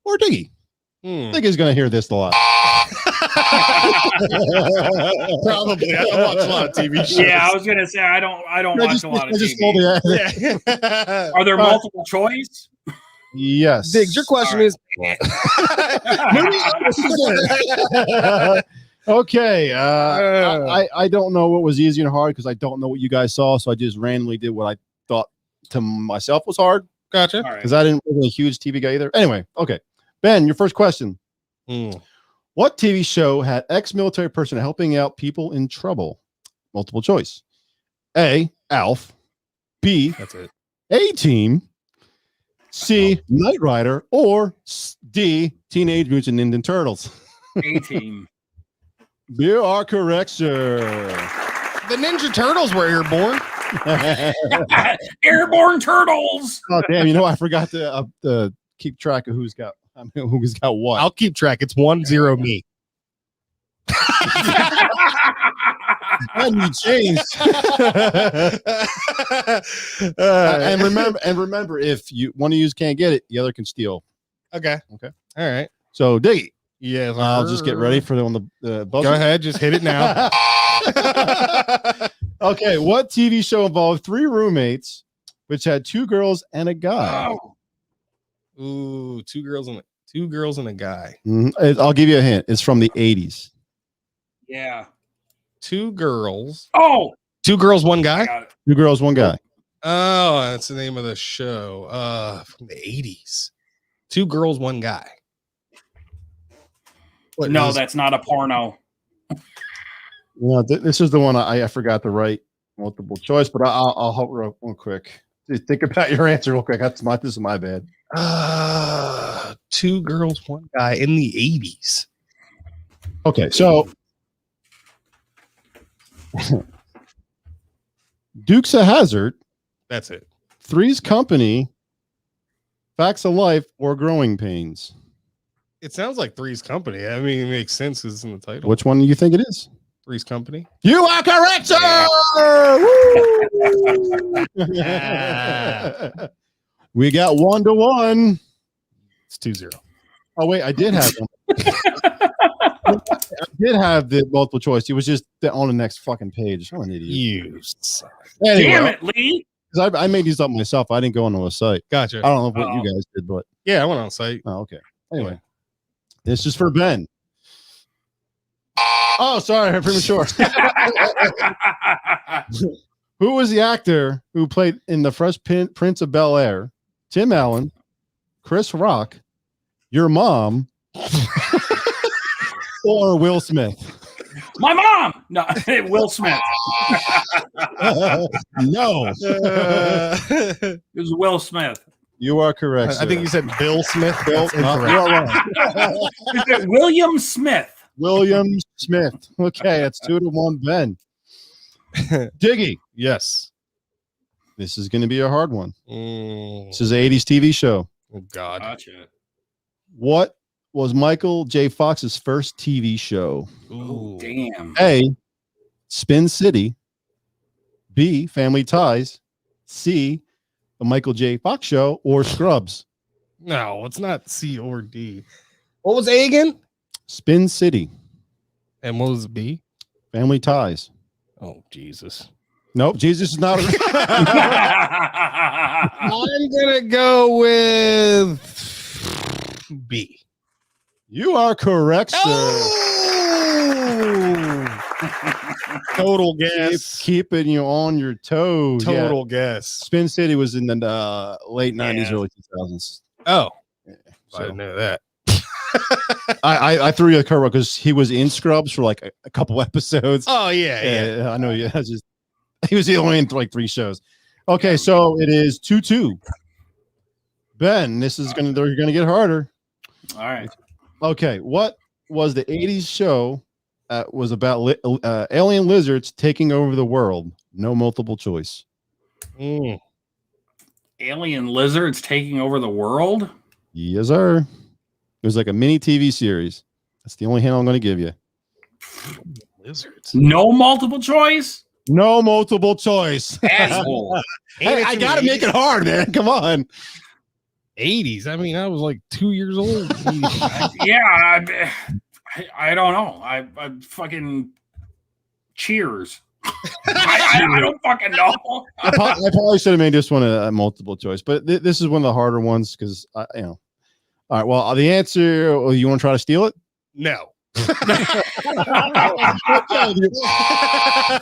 Or Diggy. Diggy's going to hear this a lot. Probably. I don't watch a lot of TV shows. Yeah, I was gonna say I don't watch a lot of TV. Yeah. Are there multiple choice? Yes. Diggs, your question All is. Okay. I don't know what was easy and hard because I don't know what you guys saw, so I just randomly did what I thought to myself was hard Gotcha. All right. because I didn't wasn't a huge TV guy either. Anyway, okay. Ben, your first question. What TV show had ex-military person helping out people in trouble? Multiple choice. A, Alf. B, That's it. A-Team. C, Knight Rider. Or D, Teenage Mutant Ninja Turtles. A-Team. You are correct, sir. The Ninja Turtles were airborne. Airborne turtles. Oh, damn. You know, I forgot to keep track of who's got what. I'll keep track. It's 1-0 me. And you changed. and remember, if one of you can't get it, the other can steal. Okay. Okay. All right. So, Diggy, Yeah. I'll just get ready for the buzzer. Go ahead. Just hit it now. Okay. What TV show involved 3 roommates, which had 2 girls and a guy? Oh, Ooh, two girls and a guy. I'll give you a hint. It's from the 80s. yeah. 2 girls. Oh, 2 girls, 1 I guy. got it. 2 girls, 1 guy. Oh, that's the name of the show. From the 80s. 2 girls, 1 guy. What No, is- that's not a porno. No, this is the one I forgot to write multiple choice, but I'll help real quick. Just think about your answer real quick. This is my bad. 2 girls, 1 guy in the 80s. Okay, so Dukes of Hazzard, That's it. Three's Company, Facts of Life, or Growing Pains. It sounds like Three's Company. I mean, it makes sense. It's in the title. Which one do you think it is? Three's Company? You are correct, sir. Woo! We got 1-1. It's 2-0. Oh wait, I did have one. I did have the multiple choice. It was just on the next fucking page. I'm an idiot. You suck. Anyway, Damn it, Lee. 'cause I made these up myself. I didn't go onto a site. Gotcha. I don't know what you Oh. guys did, but Yeah, I went on site. oh, okay. Anyway, this is for Ben. Oh, sorry, I'm premature. Who was the actor who played in The Fresh Prince of Bel-Air? Tim Allen, Chris Rock, your mom, or Will Smith? My mom. No, Will Smith. No. It was Will Smith. You are correct. I think you said Bill Smith. Bill, you are wrong. Is it William Smith? William Smith. Okay, that's 2-1, Ben. Diggy. Yes. This is going to be a hard one. Mm, This is an 80s TV show. oh God. Gotcha. What was Michael J. Fox's first TV show? Oh, damn. A, Spin City. B, Family Ties. C, The Michael J. Fox Show, or Scrubs. No, it's not C or D. What was A again? Spin City. And what was B? Family Ties. Oh, Jesus. Nope, Jesus is not. I'm going to go with B. You are correct, sir. Oh! Total guess. Keeping you on your toes. Yeah. Total guess. Spin City was in the late 90s, early 2000s. Oh, Yeah, I didn't know that. I threw you a curveball because he was in Scrubs for like a couple episodes. Oh, yeah. I know. Yeah, he was only in like 3 shows. Okay, so it is 2-2. Ben, they're gonna get harder. All right. Okay, what was the 80s show that was about alien lizards taking over the world? No multiple choice. Mm. Alien lizards taking over the world? Yes, sir. It was like a mini TV series. That's the only hint I'm going to give you. Lizards. No multiple choice? No multiple choice. Asshole. Hey, I got to make it hard, man. Come on. 80s. I mean, I was like 2 years old. Yeah, I don't know. I fucking Cheers. I don't fucking know. I probably should have made this one a multiple choice, but this is one of the harder ones because All right. Well, the answer. You want to try to steal it? No.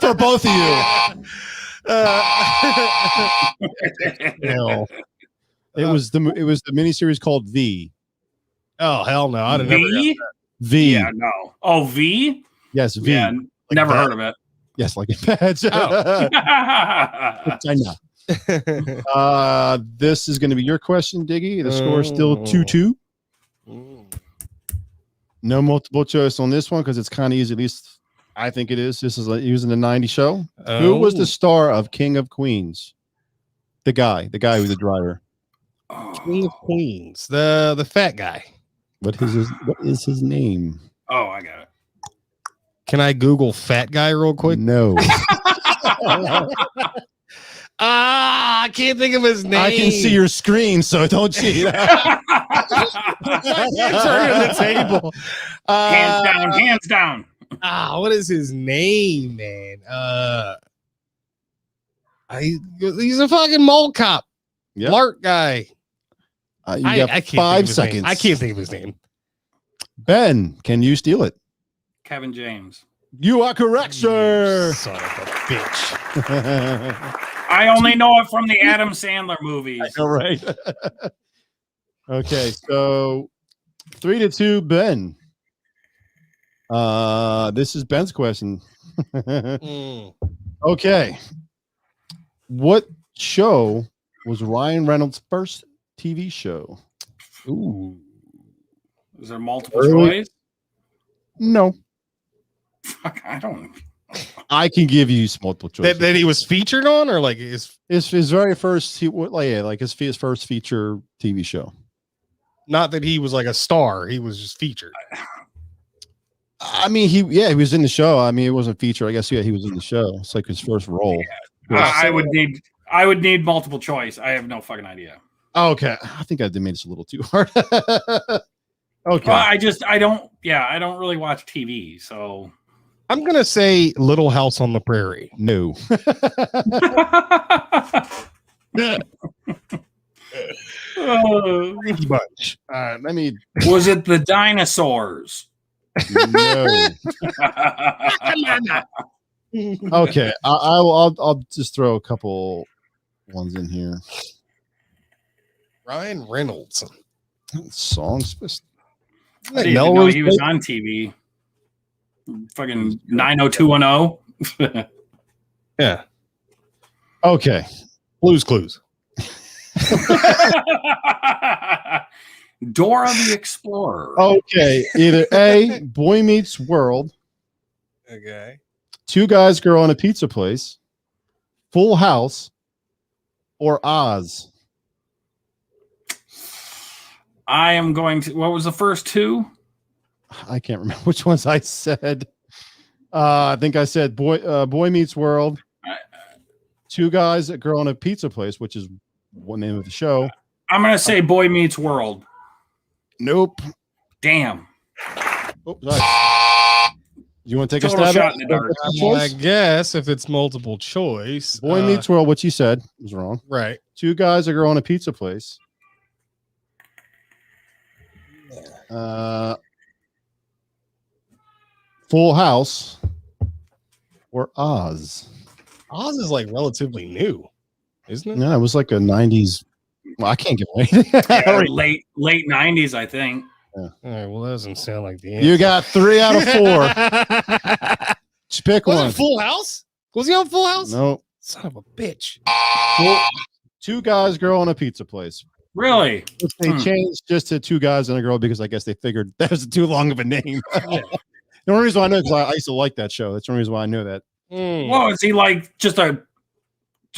For both of you. No. It was the miniseries called V. Oh, hell no. I didn't know. V? V. Yeah, no. Oh, V? Yes, V. Yeah, never that. heard of it. Yes, like it. Oh. This is going to be your question, Diggy. The score is still 2-2. No multiple choice on this one because it's kind of easy. At least I think it is. This is using the 90s show. Who was the star of King of Queens? The guy who was the driver. King of Queens. The fat guy. What is his name? Oh, I got it. Can I Google fat guy real quick? No. I can't think of his name. I can see your screen, so don't cheat. Turn on the table. Hands down. What is his name, man? He's a fucking mall cop. Yep. Lark guy. You got 5 seconds. I can't think of his name. Ben, can you steal it? Kevin James. You are correct, sir. Son of a bitch. I only know it from the Adam Sandler movies. All right. Okay, so 3-2, Ben. This is Ben's question. Okay. What show was Ryan Reynolds' first TV show? Ooh. Is there multiple choice? No. Fuck, I don't. I can give you multiple choice. That he was featured on, or like his very first, his first feature TV show. not that he was like a star, he was just featured. I mean, he was in the show. I mean, it wasn't featured. I guess he was in the show. It's like his first role. I would need multiple choice. I have no fucking idea. Okay, I think I made this a little too hard. Okay, Well, I don't really watch TV, so I'm gonna say Little House on the Prairie. no. Brady Bunch. All right, let me. Was it the dinosaurs? No. Okay, I'll just throw a couple ones in here. Ryan Reynolds. Songs. I didn't even know he was on TV. Fucking 90210. Yeah. Okay. Blue's Clues. Dora the Explorer. Okay, either A, Boy Meets World, Okay. Two Guys, Girl in a Pizza Place, Full House, or Oz. I am going to. What was the first two? I can't remember which ones I said. I think I said Boy Meets World, Two Guys, a Girl in a Pizza Place, which is one name of the show. I'm going to say Boy Meets World. Nope. Damn. Oh, sorry. You want to take Total a stab shot at in the dark. I guess if it's multiple choice. Boy Meets World, what you said was wrong. Right. Two Guys, a Girl in a Pizza Place. Full House or Oz. Oz is like relatively new, isn't it? Yeah, it was like a 90s. Well, I can't give away anything. Yeah, late 90s, I think. All right. Well, that doesn't sound like the answer. You got 3 out of 4. Just pick Was one. it Full House? Was he on Full House? No. Son of a bitch. Two Guys, Girl in a Pizza Place. Really? They changed just to Two Guys and a Girl because I guess they figured that was too long of a name. The only reason why I know is I used to like that show. That's the only reason why I know that. Well, is he like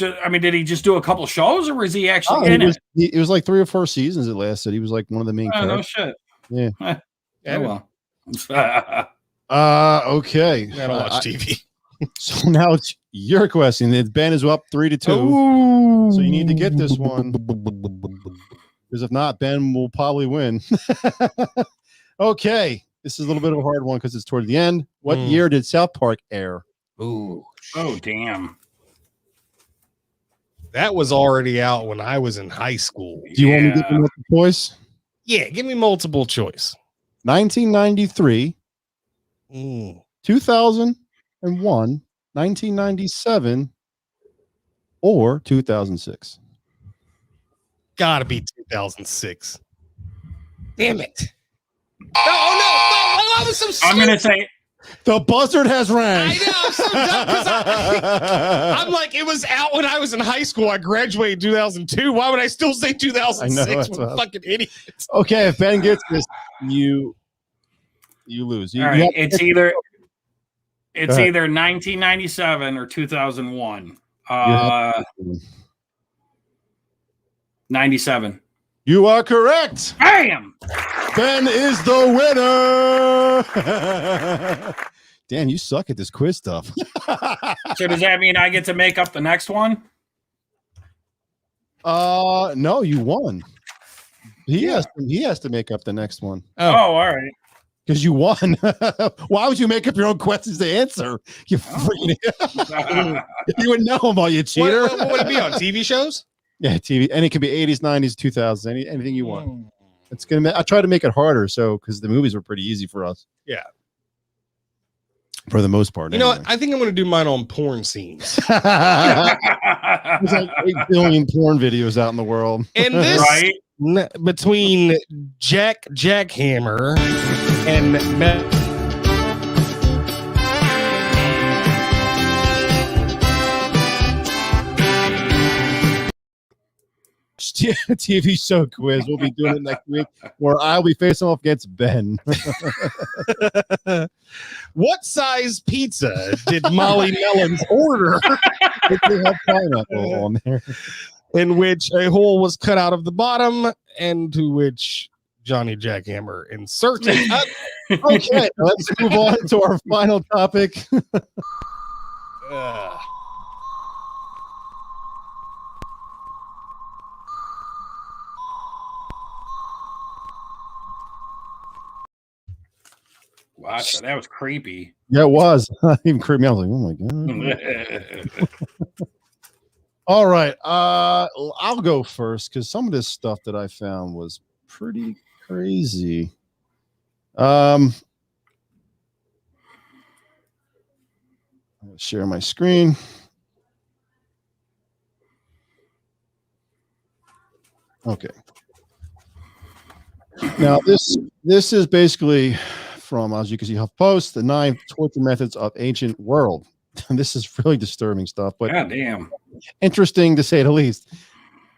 I mean, did he just do a couple shows or was he actually in it? It was like 3 or 4 seasons it lasted. He was like one of the main characters. No shit. Yeah. Oh, well. Okay. I gotta watch TV. So now it's your question. Ben is up 3-2. So you need to get this one. Because if not, Ben will probably win. Okay. This is a little bit of a hard one because it's toward the end. What year did South Park air? Ooh. Oh, damn. That was already out when I was in high school. Do you want me to give you multiple choice? Yeah, give me multiple choice. 1993, 2001, 1997, or 2006. Gotta be 2006. Damn it. No, was so I'm going to say The buzzard has rang. I know. I'm so dumb because I'm like, it was out when I was in high school. I graduated in 2002. Why would I still say 2006? We're fucking idiots. Okay, if Ben gets this, you lose. All right, it's either 1997 or 2001. 97. You are correct. Bam! Ben is the winner. Dan, you suck at this quiz stuff. So does that mean I get to make up the next one? No, you won. He has to make up the next one. Oh, all right. Because you won. Why would you make up your own questions to answer? You freaking you would know them all, you cheater. What would it be on TV shows? Yeah, TV, and it could be 80s, 90s, 2000s, anything you want. It's gonna. I try to make it harder, so because the movies were pretty easy for us. Yeah, for the most part. You know what? I think I'm going to do mine on porn scenes. There's like 8 billion porn videos out in the world. And this between Jackhammer and TV show quiz. We'll be doing it next week, where I'll be facing off against Ben. What size pizza did Molly Mellons order? They have pineapple on there. In which a hole was cut out of the bottom, and to which Johnny Jackhammer inserted. Okay, let's move on to our final topic. Wow, that was creepy. Yeah, it was. Even creeped me out. I was like, oh my God. All right. I'll go first because some of this stuff that I found was pretty crazy. I'll share my screen. Okay. Now this is basically from, as you can see, HuffPost, the 9 torture methods of ancient world. And this is really disturbing stuff, but God damn. Interesting to say the least.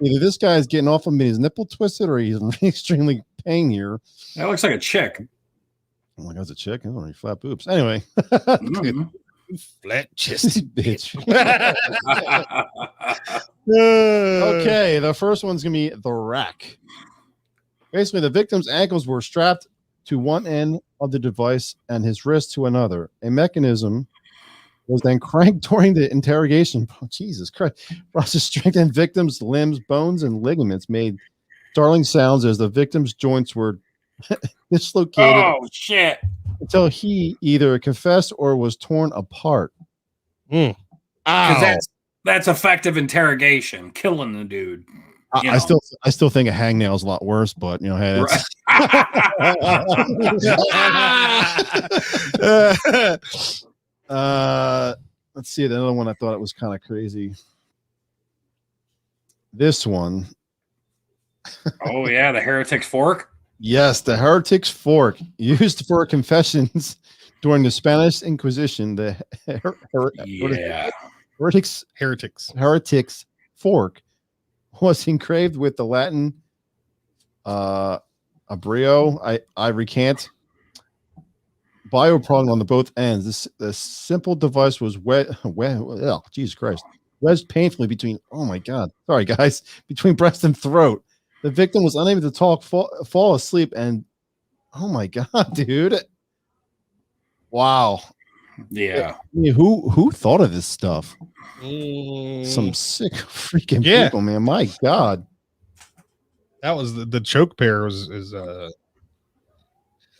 either this guy's getting off of me, his nipple twisted, or he's in extremely pain here. That looks like a chick. Oh my God, it's a chick. I don't know, flat boobs. Anyway, Flat chested bitch. Okay. Okay, the first one's gonna be the rack. Basically, the victim's ankles were strapped to one end of the device and his wrist to another. A mechanism was then cranked during the interrogation. Oh, Jesus Christ. Process strengthened victims' limbs, bones, and ligaments made startling sounds as the victim's joints were dislocated Oh shit! until he either confessed or was torn apart. Because Ow. that's effective interrogation, killing the dude. I still think a hangnail is a lot worse, but hey, that's let's see the other one. I thought it was kind of crazy. This one, Oh yeah, the heretic's fork. yes, the heretic's fork used for confessions during the Spanish Inquisition. The Yeah. heretic's fork was engraved with the Latin abrio. I recant bioprong on the both ends. The simple device was Jesus Christ, wedged painfully between. Oh my God, sorry guys, between breast and throat. The victim was unable to talk, fall asleep, and oh my God, dude! Wow. Yeah. I mean, who thought of this stuff? Some sick freaking people, man. My God. That was the choke pear is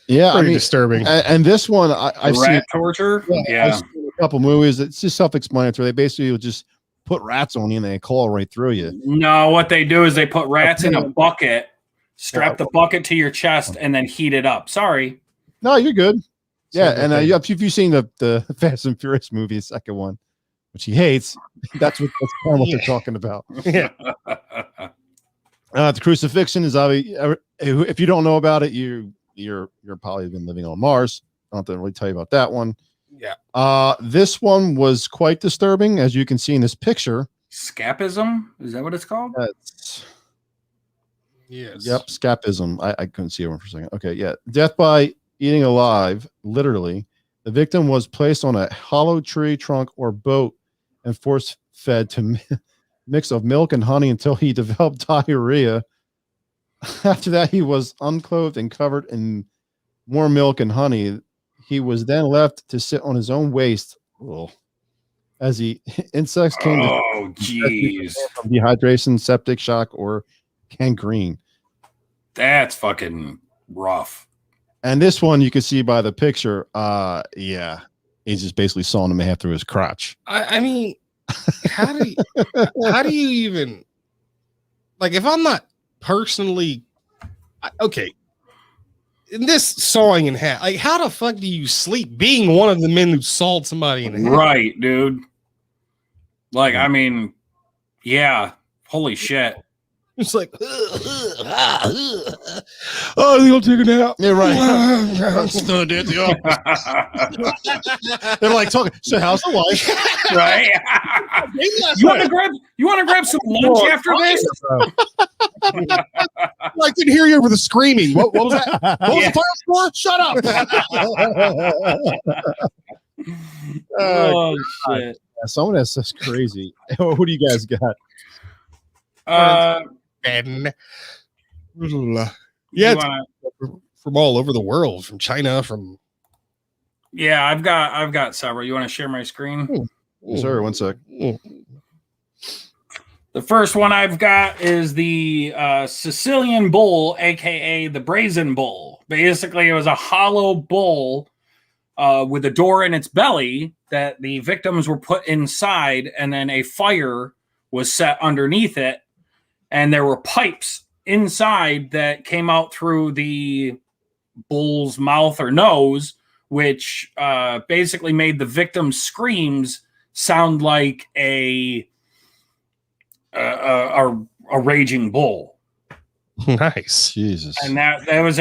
Yeah, pretty disturbing. And this one, I've seen torture. I've seen a couple movies. It's just self-explanatory. They basically will just put rats on you and they claw right through you. No, what they do is they put rats in a bucket, strap the bucket to your chest, and then heat it up. Sorry. No, you're good. Yeah, and if you've seen the Fast and Furious movie, the second one, which he hates, that's kind of what they're talking about. Yeah. The crucifixion is obviously, if you don't know about it, you're probably been living on Mars. I don't have to really tell you about that one. Yeah. This one was quite disturbing, as you can see in this picture. Scapism? Is that what it's called? Yes. Yep, scapism. I couldn't see it for a second. Okay, yeah. Death by eating alive, literally. The victim was placed on a hollow tree trunk or boat and force fed to mix of milk and honey until he developed diarrhea. After that, he was unclothed and covered in more milk and honey. He was then left to sit on his own waste. As the insects came to jeez. Dehydration, septic shock, or gangrene. That's fucking rough. And this one you can see by the picture. Yeah, he's just basically sawing him in half through his crotch. I mean, how do you even, like, if I'm not personally okay in this sawing in half, like, how the fuck do you sleep being one of the men who sawed somebody in half? Right, dude. Like, I mean, yeah, holy shit. It's like, oh, you'll take it out. Yeah, right. I'm still at the office. They're like talking. So how's the wife? Right? You want to grab some lunch after this? I didn't hear you over the screaming. What was that? What was the final score? Shut up. Oh shit! Some of that's just crazy. Who do you guys got? Yeah, from all over the world, from China, from yeah. I've got several. You want to share my screen? Sir, 1 sec. The first one I've got is the Sicilian bull, aka the brazen bull. Basically, it was a hollow bull with a door in its belly that the victims were put inside, and then a fire was set underneath it, and there were pipes inside that came out through the bull's mouth or nose, which basically made the victim's screams sound like a raging bull. Nice. Jesus. And that was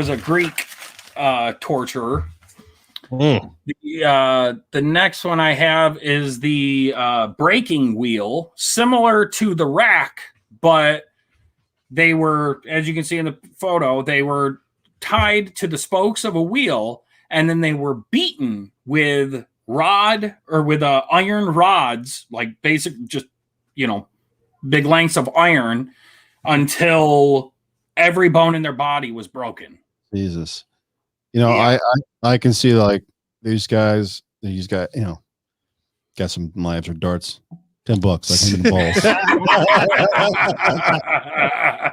a Greek torturer. The next one I have is the breaking wheel, similar to the rack, but they were, as you can see in the photo, they were tied to the spokes of a wheel, and then they were beaten with iron rods, like basic, just, big lengths of iron, until every bone in their body was broken. Jesus. I can see like these guys, got some knives or darts. $10, like him in the balls.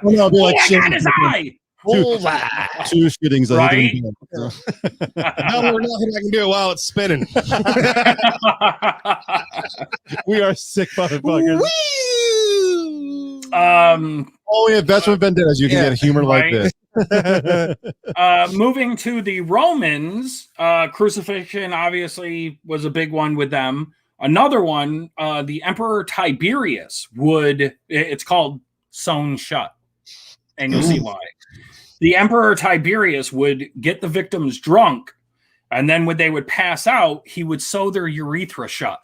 Well, I'll be like, I got his eye. Two shootings, Right? No, we're nothing I can do it while it's spinning. We are sick motherfuckers. We have Best with Vendettas. You can get humor like this. Moving to the Romans, crucifixion obviously was a big one with them. Another one, the Emperor Tiberius it's called sewn shut, and you'll see why. The Emperor Tiberius would get the victims drunk, and then when they would pass out, he would sew their urethra shut.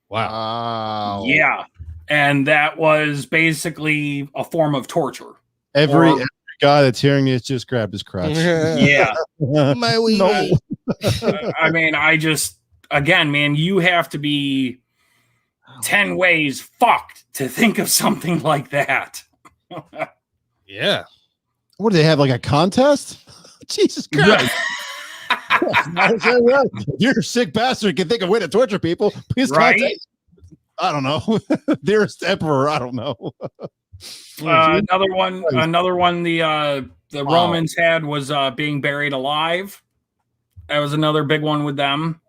Wow. Yeah. And that was basically a form of torture. Every guy that's hearing this just grabbed his crotch. Yeah. My wee. No. I mean, again, man, you have to be 10 ways fucked to think of something like that. Yeah. What do they have, like a contest? Jesus Christ. You're a sick bastard. You can think of a way to torture people. Please contact. I don't know. Dearest Emperor, I don't know. Another one the Romans had was being buried alive. That was another big one with them.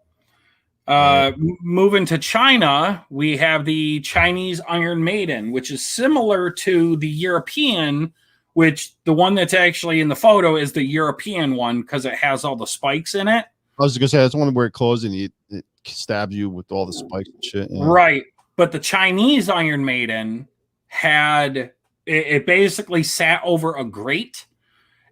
Moving to China, we have the Chinese Iron Maiden, which is similar to the European, which the one that's actually in the photo is the European one because it has all the spikes in it. I was going to say, that's one where it closed and it stabs you with all the spikes and shit. Yeah. Right. But the Chinese Iron Maiden had, it basically sat over a grate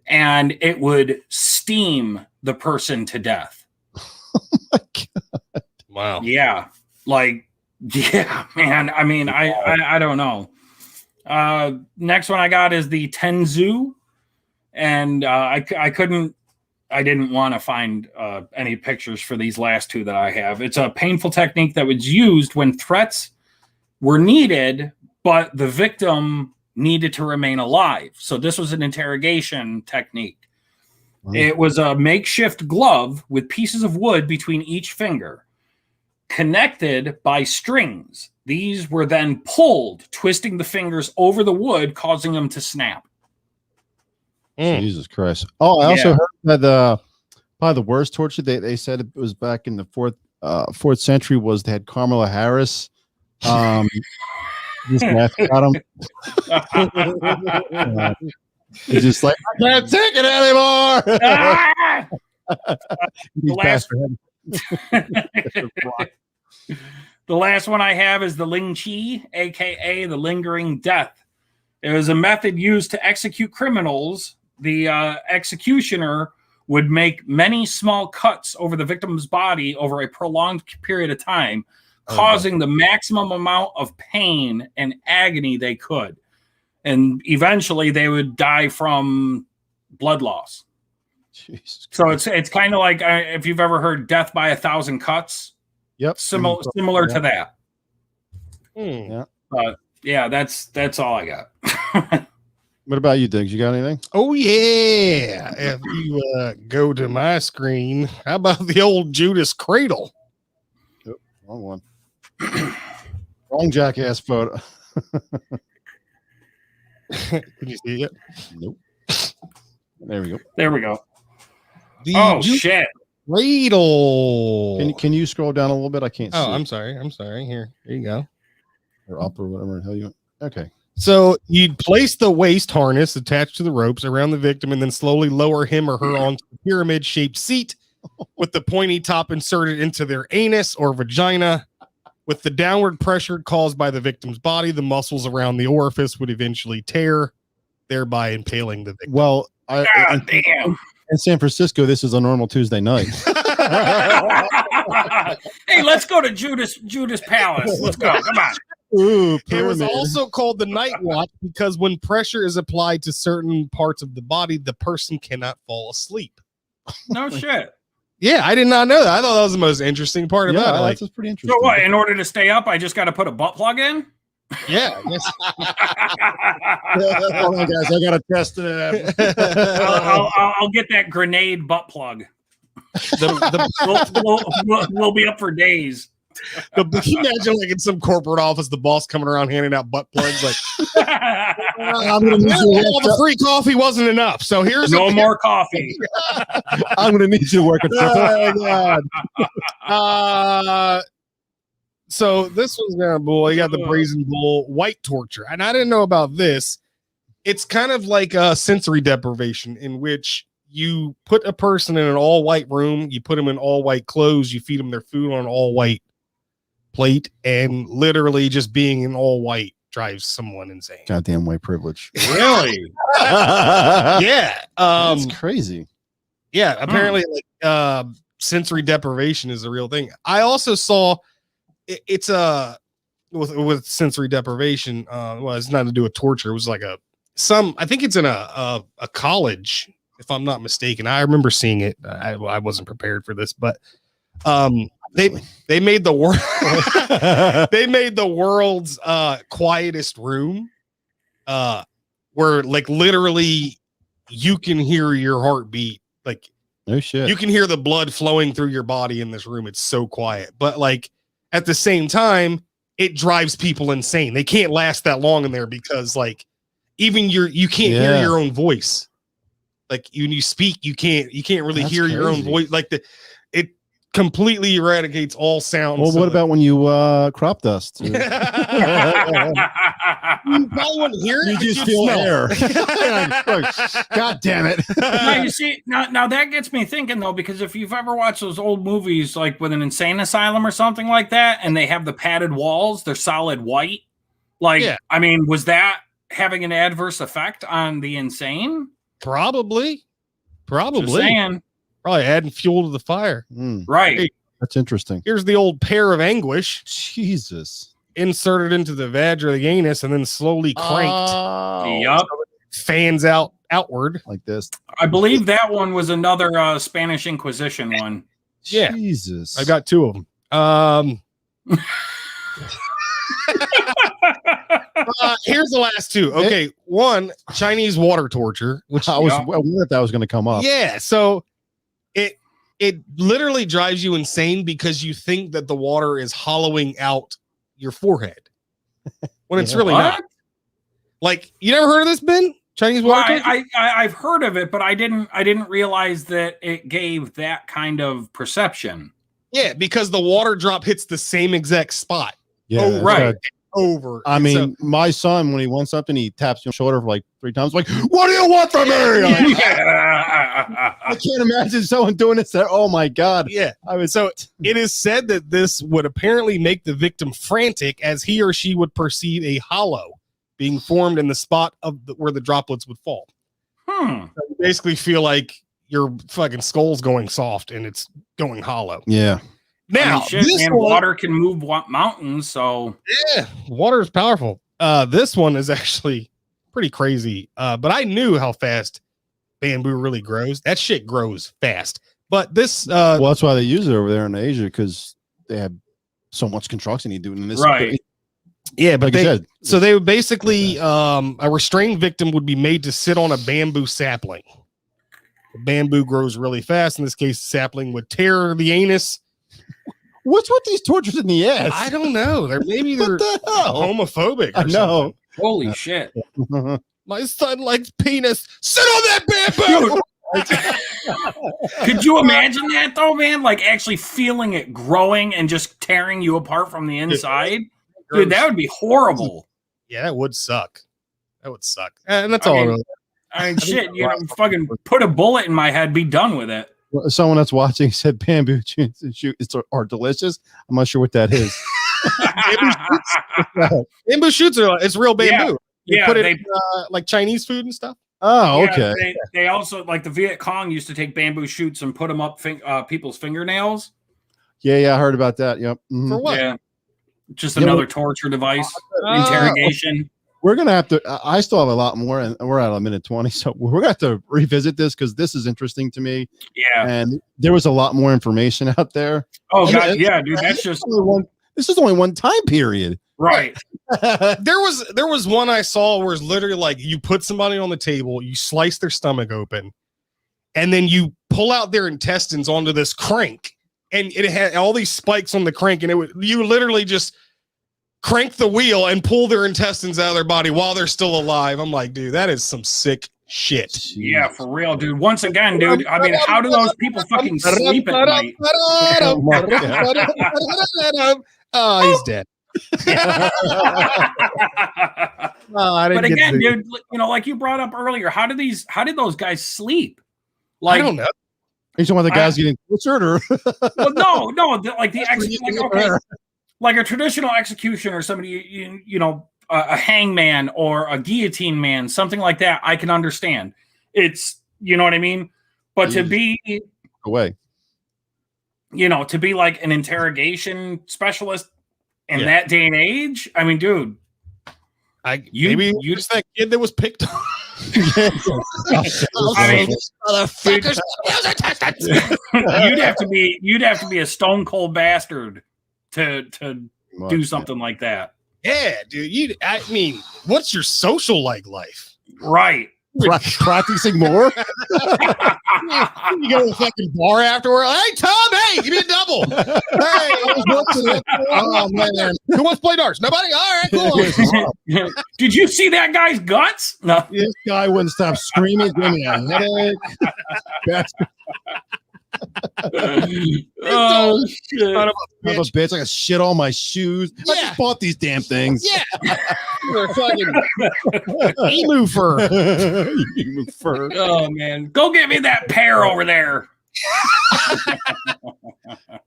and it would steam the person to death. Oh my God. Wow. Yeah. Yeah, man. I mean, I don't know. Next one I got is the Tenzu. And I didn't want to find any pictures for these last two that I have. It's a painful technique that was used when threats were needed, but the victim needed to remain alive. So this was an interrogation technique. Mm-hmm. It was a makeshift glove with pieces of wood between each finger, connected by strings. These were then pulled, twisting the fingers over the wood, causing them to snap. Jesus Christ. Oh, I also heard that probably the worst torture they said it was back in the fourth century was they had Kamala Harris just laughing at him. He's just like, I can't take it anymore. The last one I have is the Ling Chi, aka the lingering death. It was a method used to execute criminals. The executioner would make many small cuts over the victim's body over a prolonged period of time, causing the maximum amount of pain and agony they could. And eventually they would die from blood loss. Jesus so Christ. It's kind of like if you've ever heard death by 1,000 cuts. Yep. Similar to that. Yeah. Yeah, that's all I got. What about you, Diggs? You got anything? Oh, yeah. If you go to my screen, how about the old Judas cradle? Oh, wrong one. Wrong jackass photo. Can you see it? Nope. There we go. There we go. The shit. Cradle. Can you scroll down a little bit? I can't see. Oh, I'm sorry. Here you go. Or up or whatever the hell you want. Okay. So you'd place the waist harness attached to the ropes around the victim and then slowly lower him or her onto the pyramid-shaped seat with the pointy top inserted into their anus or vagina. With the downward pressure caused by the victim's body, the muscles around the orifice would eventually tear, thereby impaling the victim. Well, damn. In San Francisco, this is a normal Tuesday night. Hey, let's go to Judas Palace. Let's go. Come on. Ooh, It was pyramid. also called the night watch because when pressure is applied to certain parts of the body, the person cannot fall asleep. No shit. Yeah, I did not know that. I thought that was the most interesting part Yeah, about it. Like, that's pretty interesting. So what? In order to stay up, I just got to put a butt plug in. yeah, I guess. Hold on, guys. I gotta test it. I'll get that grenade butt plug. We'll be up for days. Can you imagine, like in some corporate office, the boss coming around handing out butt plugs? Like, I'm gonna need you all the free coffee wasn't enough, so here's no more coffee. I'm gonna need you to work a triple. Oh my god. So this was kind of bull. You got the brazen bull white torture, and I didn't know about this. It's kind of like a sensory deprivation in which you put a person in an all white room, you put them in all white clothes, you feed them their food on an all white plate, and literally just being in all white drives someone insane. Goddamn white privilege. Really? Yeah. That's crazy. Yeah, apparently like sensory deprivation is a real thing. I also saw it's with sensory deprivation, well, it's not to do with torture. It was like I think it's in a college, if I'm not mistaken. I remember seeing it. I wasn't prepared for this, but they made the world they made the world's quietest room, where like literally you can hear your heartbeat. Like, no shit. you can hear the blood flowing through your body in this room. It's so quiet, but like at the same time, it drives people insane. They can't last that long in there because like even you can't hear your own voice. Like when you speak, you can't really hear your own voice. Like it completely eradicates all sounds. Well, what about when you crop dust? You probably wouldn't hear it. You just feel air. God damn it. Now you see, now that gets me thinking though, because if you've ever watched those old movies like with an insane asylum or something like that, and they have the padded walls, they're solid white. Like, I mean, was that having an adverse effect on the insane? Probably. Just saying. Probably adding fuel to the fire. Right. Hey, that's interesting. Here's the old pear of anguish. Jesus. Inserted into the vag or the anus and then slowly cranked. Yup. Fans outward like this. I believe that one was another Spanish Inquisition one. Yeah. Jesus. I got two of them. Here's the last two. Okay, one, Chinese water torture, which I wondered if that was going to come up. Yeah, so it literally drives you insane because you think that the water is hollowing out your forehead when it's really not. Like, you never heard of this, Ben? Chinese water torture? I've heard of it, but I didn't realize that it gave that kind of perception. Yeah, because the water drop hits the same exact spot. Yeah, right. Over. I mean, my son, when he wants something, he taps your shoulder for like 3 times. Like, what do you want from me? Like, I can't imagine someone doing this. Oh my god! Yeah. So it is said that this would apparently make the victim frantic, as he or she would perceive a hollow being formed in the spot of where the droplets would fall. So you basically feel like your fucking skull's going soft and it's going hollow. Yeah. Now, water can move mountains, so yeah, water is powerful. This one is actually pretty crazy. But I knew how fast bamboo really grows. That shit grows fast. But this, well, that's why they use it over there in Asia, because they have so much construction you do in this. Right. Yeah, but like so they would basically a restrained victim would be made to sit on a bamboo sapling. The bamboo grows really fast. In this case, the sapling would tear the anus. What's with these tortures in the ass? I don't know. Maybe they're homophobic. I know. Holy shit! My son likes penis. Sit on that bamboo. Could you imagine that though, man? Like actually feeling it growing and just tearing you apart from the inside, dude. That would be horrible. Yeah, that would suck. That would suck. And that's all. Really. I mean, shit. You know, fucking put a bullet in my head. Be done with it. Someone that's watching said bamboo shoots are delicious. I'm not sure what that is. Bamboo shoots are it's real bamboo. Yeah, put it in, like Chinese food and stuff. Oh, okay. They also, like the Viet Cong used to take bamboo shoots and put them up people's fingernails. Yeah, I heard about that. Yep. For what? Yeah. Just another torture device, interrogation. We're gonna have to. I still have a lot more, and we're at a minute 20, so we're gonna have to revisit this because this is interesting to me. Yeah, and there was a lot more information out there. Oh god, yeah, dude, that's just one. This is only one time period, right? There was one I saw where it's literally like you put somebody on the table, you slice their stomach open, and then you pull out their intestines onto this crank, and it had all these spikes on the crank, and you literally just crank the wheel and pull their intestines out of their body while they're still alive. I'm like, dude, that is some sick shit. Yeah, for real, dude. Once again, dude, I mean, how do those people fucking sleep at night? Oh, he's dead. But again, dude, like you brought up earlier, how did those guys sleep? Like, I don't know. Each one of the guys getting tortured, or well, no, like the like a traditional execution or somebody, a hangman or a guillotine man, something like that. I can understand. It's, you know what I mean? But to be away, to be like an interrogation specialist in that day and age, I mean, dude, you just that kid that was picked on. I mean, you'd have to be a stone cold bastard to do something like that. Yeah, dude. I mean, what's your social life? Right. Practicing more. You go to the fucking bar afterward. Hey, Tom. Hey, give me a double. Hey, I was working. Oh man, who wants to play darts? Nobody. All right, cool. Did you see that guy's guts? No. This guy wouldn't stop screaming. Give me a headache. Oh shit! Son of a bitch! I got shit all my shoes. I just bought these damn things. Yeah, you're a fucking emu fur. Emu fur. Oh man, go get me that pear over there.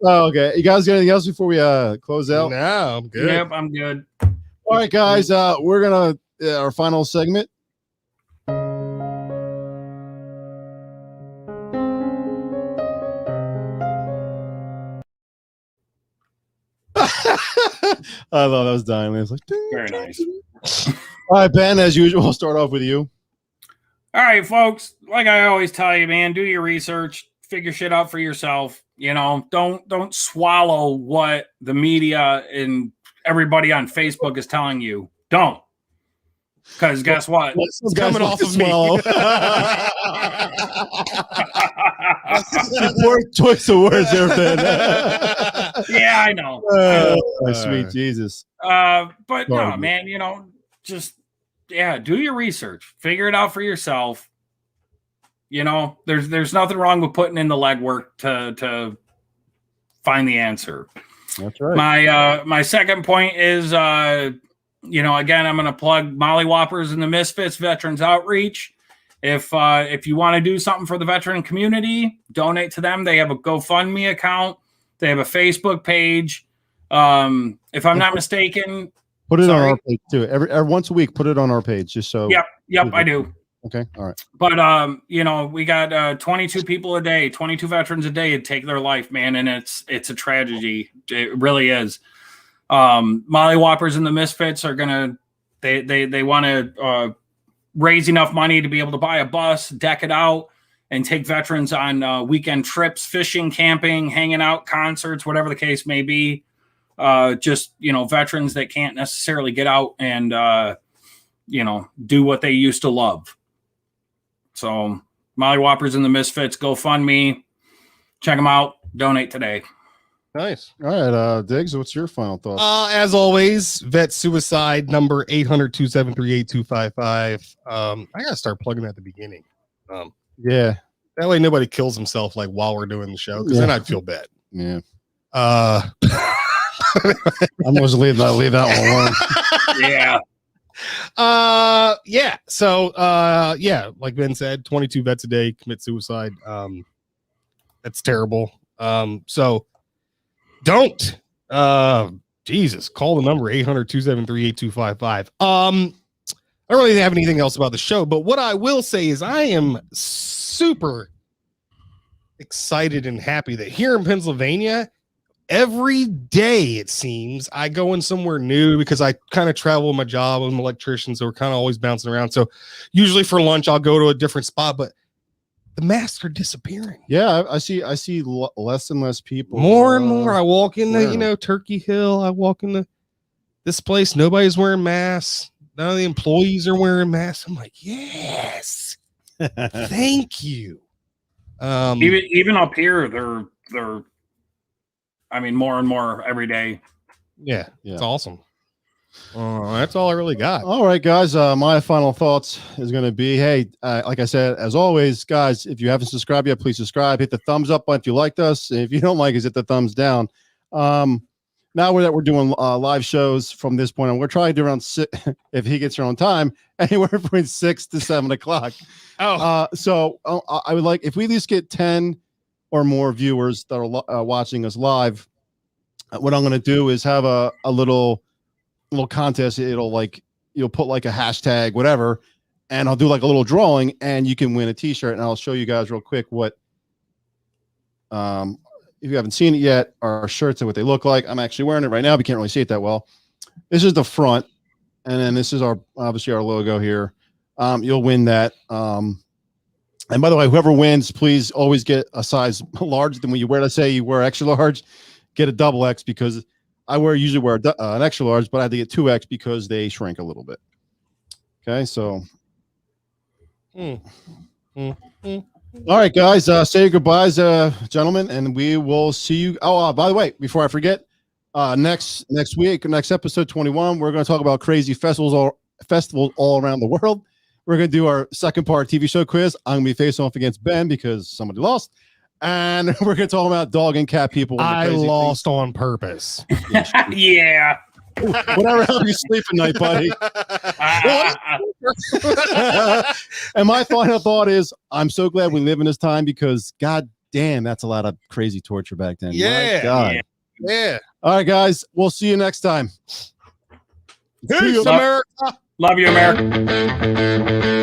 Oh, okay, you guys got anything else before we close out? No, I'm good. Yep, I'm good. All right, guys. We're gonna our final segment. I thought that was dying. It was like, ding, Very nice. All right, Ben, as usual, we'll start off with you. All right, folks. Like I always tell you, man, do your research, figure shit out for yourself. Don't swallow what the media and everybody on Facebook is telling you. Don't. Because guess what? It's coming off of me. Poor choice of words there, Ben. Yeah, I know. My sweet Jesus. But no, man, just do your research. Figure it out for yourself. There's nothing wrong with putting in the legwork to find the answer. That's right. My second point is again, I'm going to plug Molly Whoppers and the Misfits Veterans Outreach. If you want to do something for the veteran community, donate to them. They have a GoFundMe account. They have a Facebook page. If I'm not mistaken, put it on our page too. Every once a week, put it on our page just so. Yep, I do. Okay, all right. But we got 22 people a day, 22 veterans a day take their life, man, and it's a tragedy. It really is. Molly Whoppers and the Misfits are gonna they want to raise enough money to be able to buy a bus, deck it out, and take veterans on weekend trips, fishing, camping, hanging out, concerts, whatever the case may be. Just veterans that can't necessarily get out and do what they used to love. So Molly Whoppers and the Misfits, GoFundMe, check them out, donate today. Nice. All right, Diggs, what's your final thoughts? As always, vet suicide number 800-273-8255. I gotta start plugging that at the beginning. Yeah. That way nobody kills himself like while we're doing the show, because then I'd feel bad. Yeah. I'm gonna leave that one alone. Yeah. So like Ben said, 22 vets a day commit suicide. That's terrible. So don't Jesus, call the number 800-273-8255. I don't really have anything else about the show, but what I will say is I am super excited and happy that here in Pennsylvania, every day, it seems, I go in somewhere new because I kind of travel with my job. I'm an electrician, so we're kind of always bouncing around. So usually for lunch, I'll go to a different spot, but the masks are disappearing. Yeah, I see less and less people. More and more. I walk in wearing the, Turkey Hill. I walk in this place. Nobody's wearing masks. None of the employees are wearing masks. I'm like, yes, thank you. Even up here, they're I mean, more and more every day. Yeah. It's awesome. That's all I really got. All right, guys. My final thoughts is going to be, hey, like I said, as always, guys, if you haven't subscribed yet, please subscribe. Hit the thumbs up button if you liked us. If you don't like us, hit the thumbs down. Now we're doing live shows from this point on. We're trying to do around if he gets here on time, anywhere between 6 to 7 o'clock. So I would like, if we at least get 10 or more viewers that are watching us live, what I'm going to do is have a little contest. You'll put like a hashtag, whatever, and I'll do like a little drawing, and you can win a t-shirt. And I'll show you guys real quick what, if you haven't seen it yet, our shirts and what they look like. I'm actually wearing it right now, but you can't really see it that well. This is the front, and then this is obviously our logo here. You'll win that. And by the way, whoever wins, please always get a size large. Than when you wear, let's say you wear extra large, get a double X, because I usually wear an extra large, but I had to get 2X because they shrink a little bit. Okay, so. All right, guys, say your goodbyes, gentlemen, and we will see you. Oh, by the way, before I forget, next week, next episode 21, we're going to talk about crazy festivals all around the world. We're going to do our second part TV show quiz. I'm going to be facing off against Ben because somebody lost. And we're going to talk about dog and cat people. I lost on purpose. Yeah. Whatever helps you sleep at night, buddy. And my final thought is, I'm so glad we live in this time, because God damn, that's a lot of crazy torture back then. Yeah. My God. Yeah. All right, guys. We'll see you next time. Peace, America. Love you, America.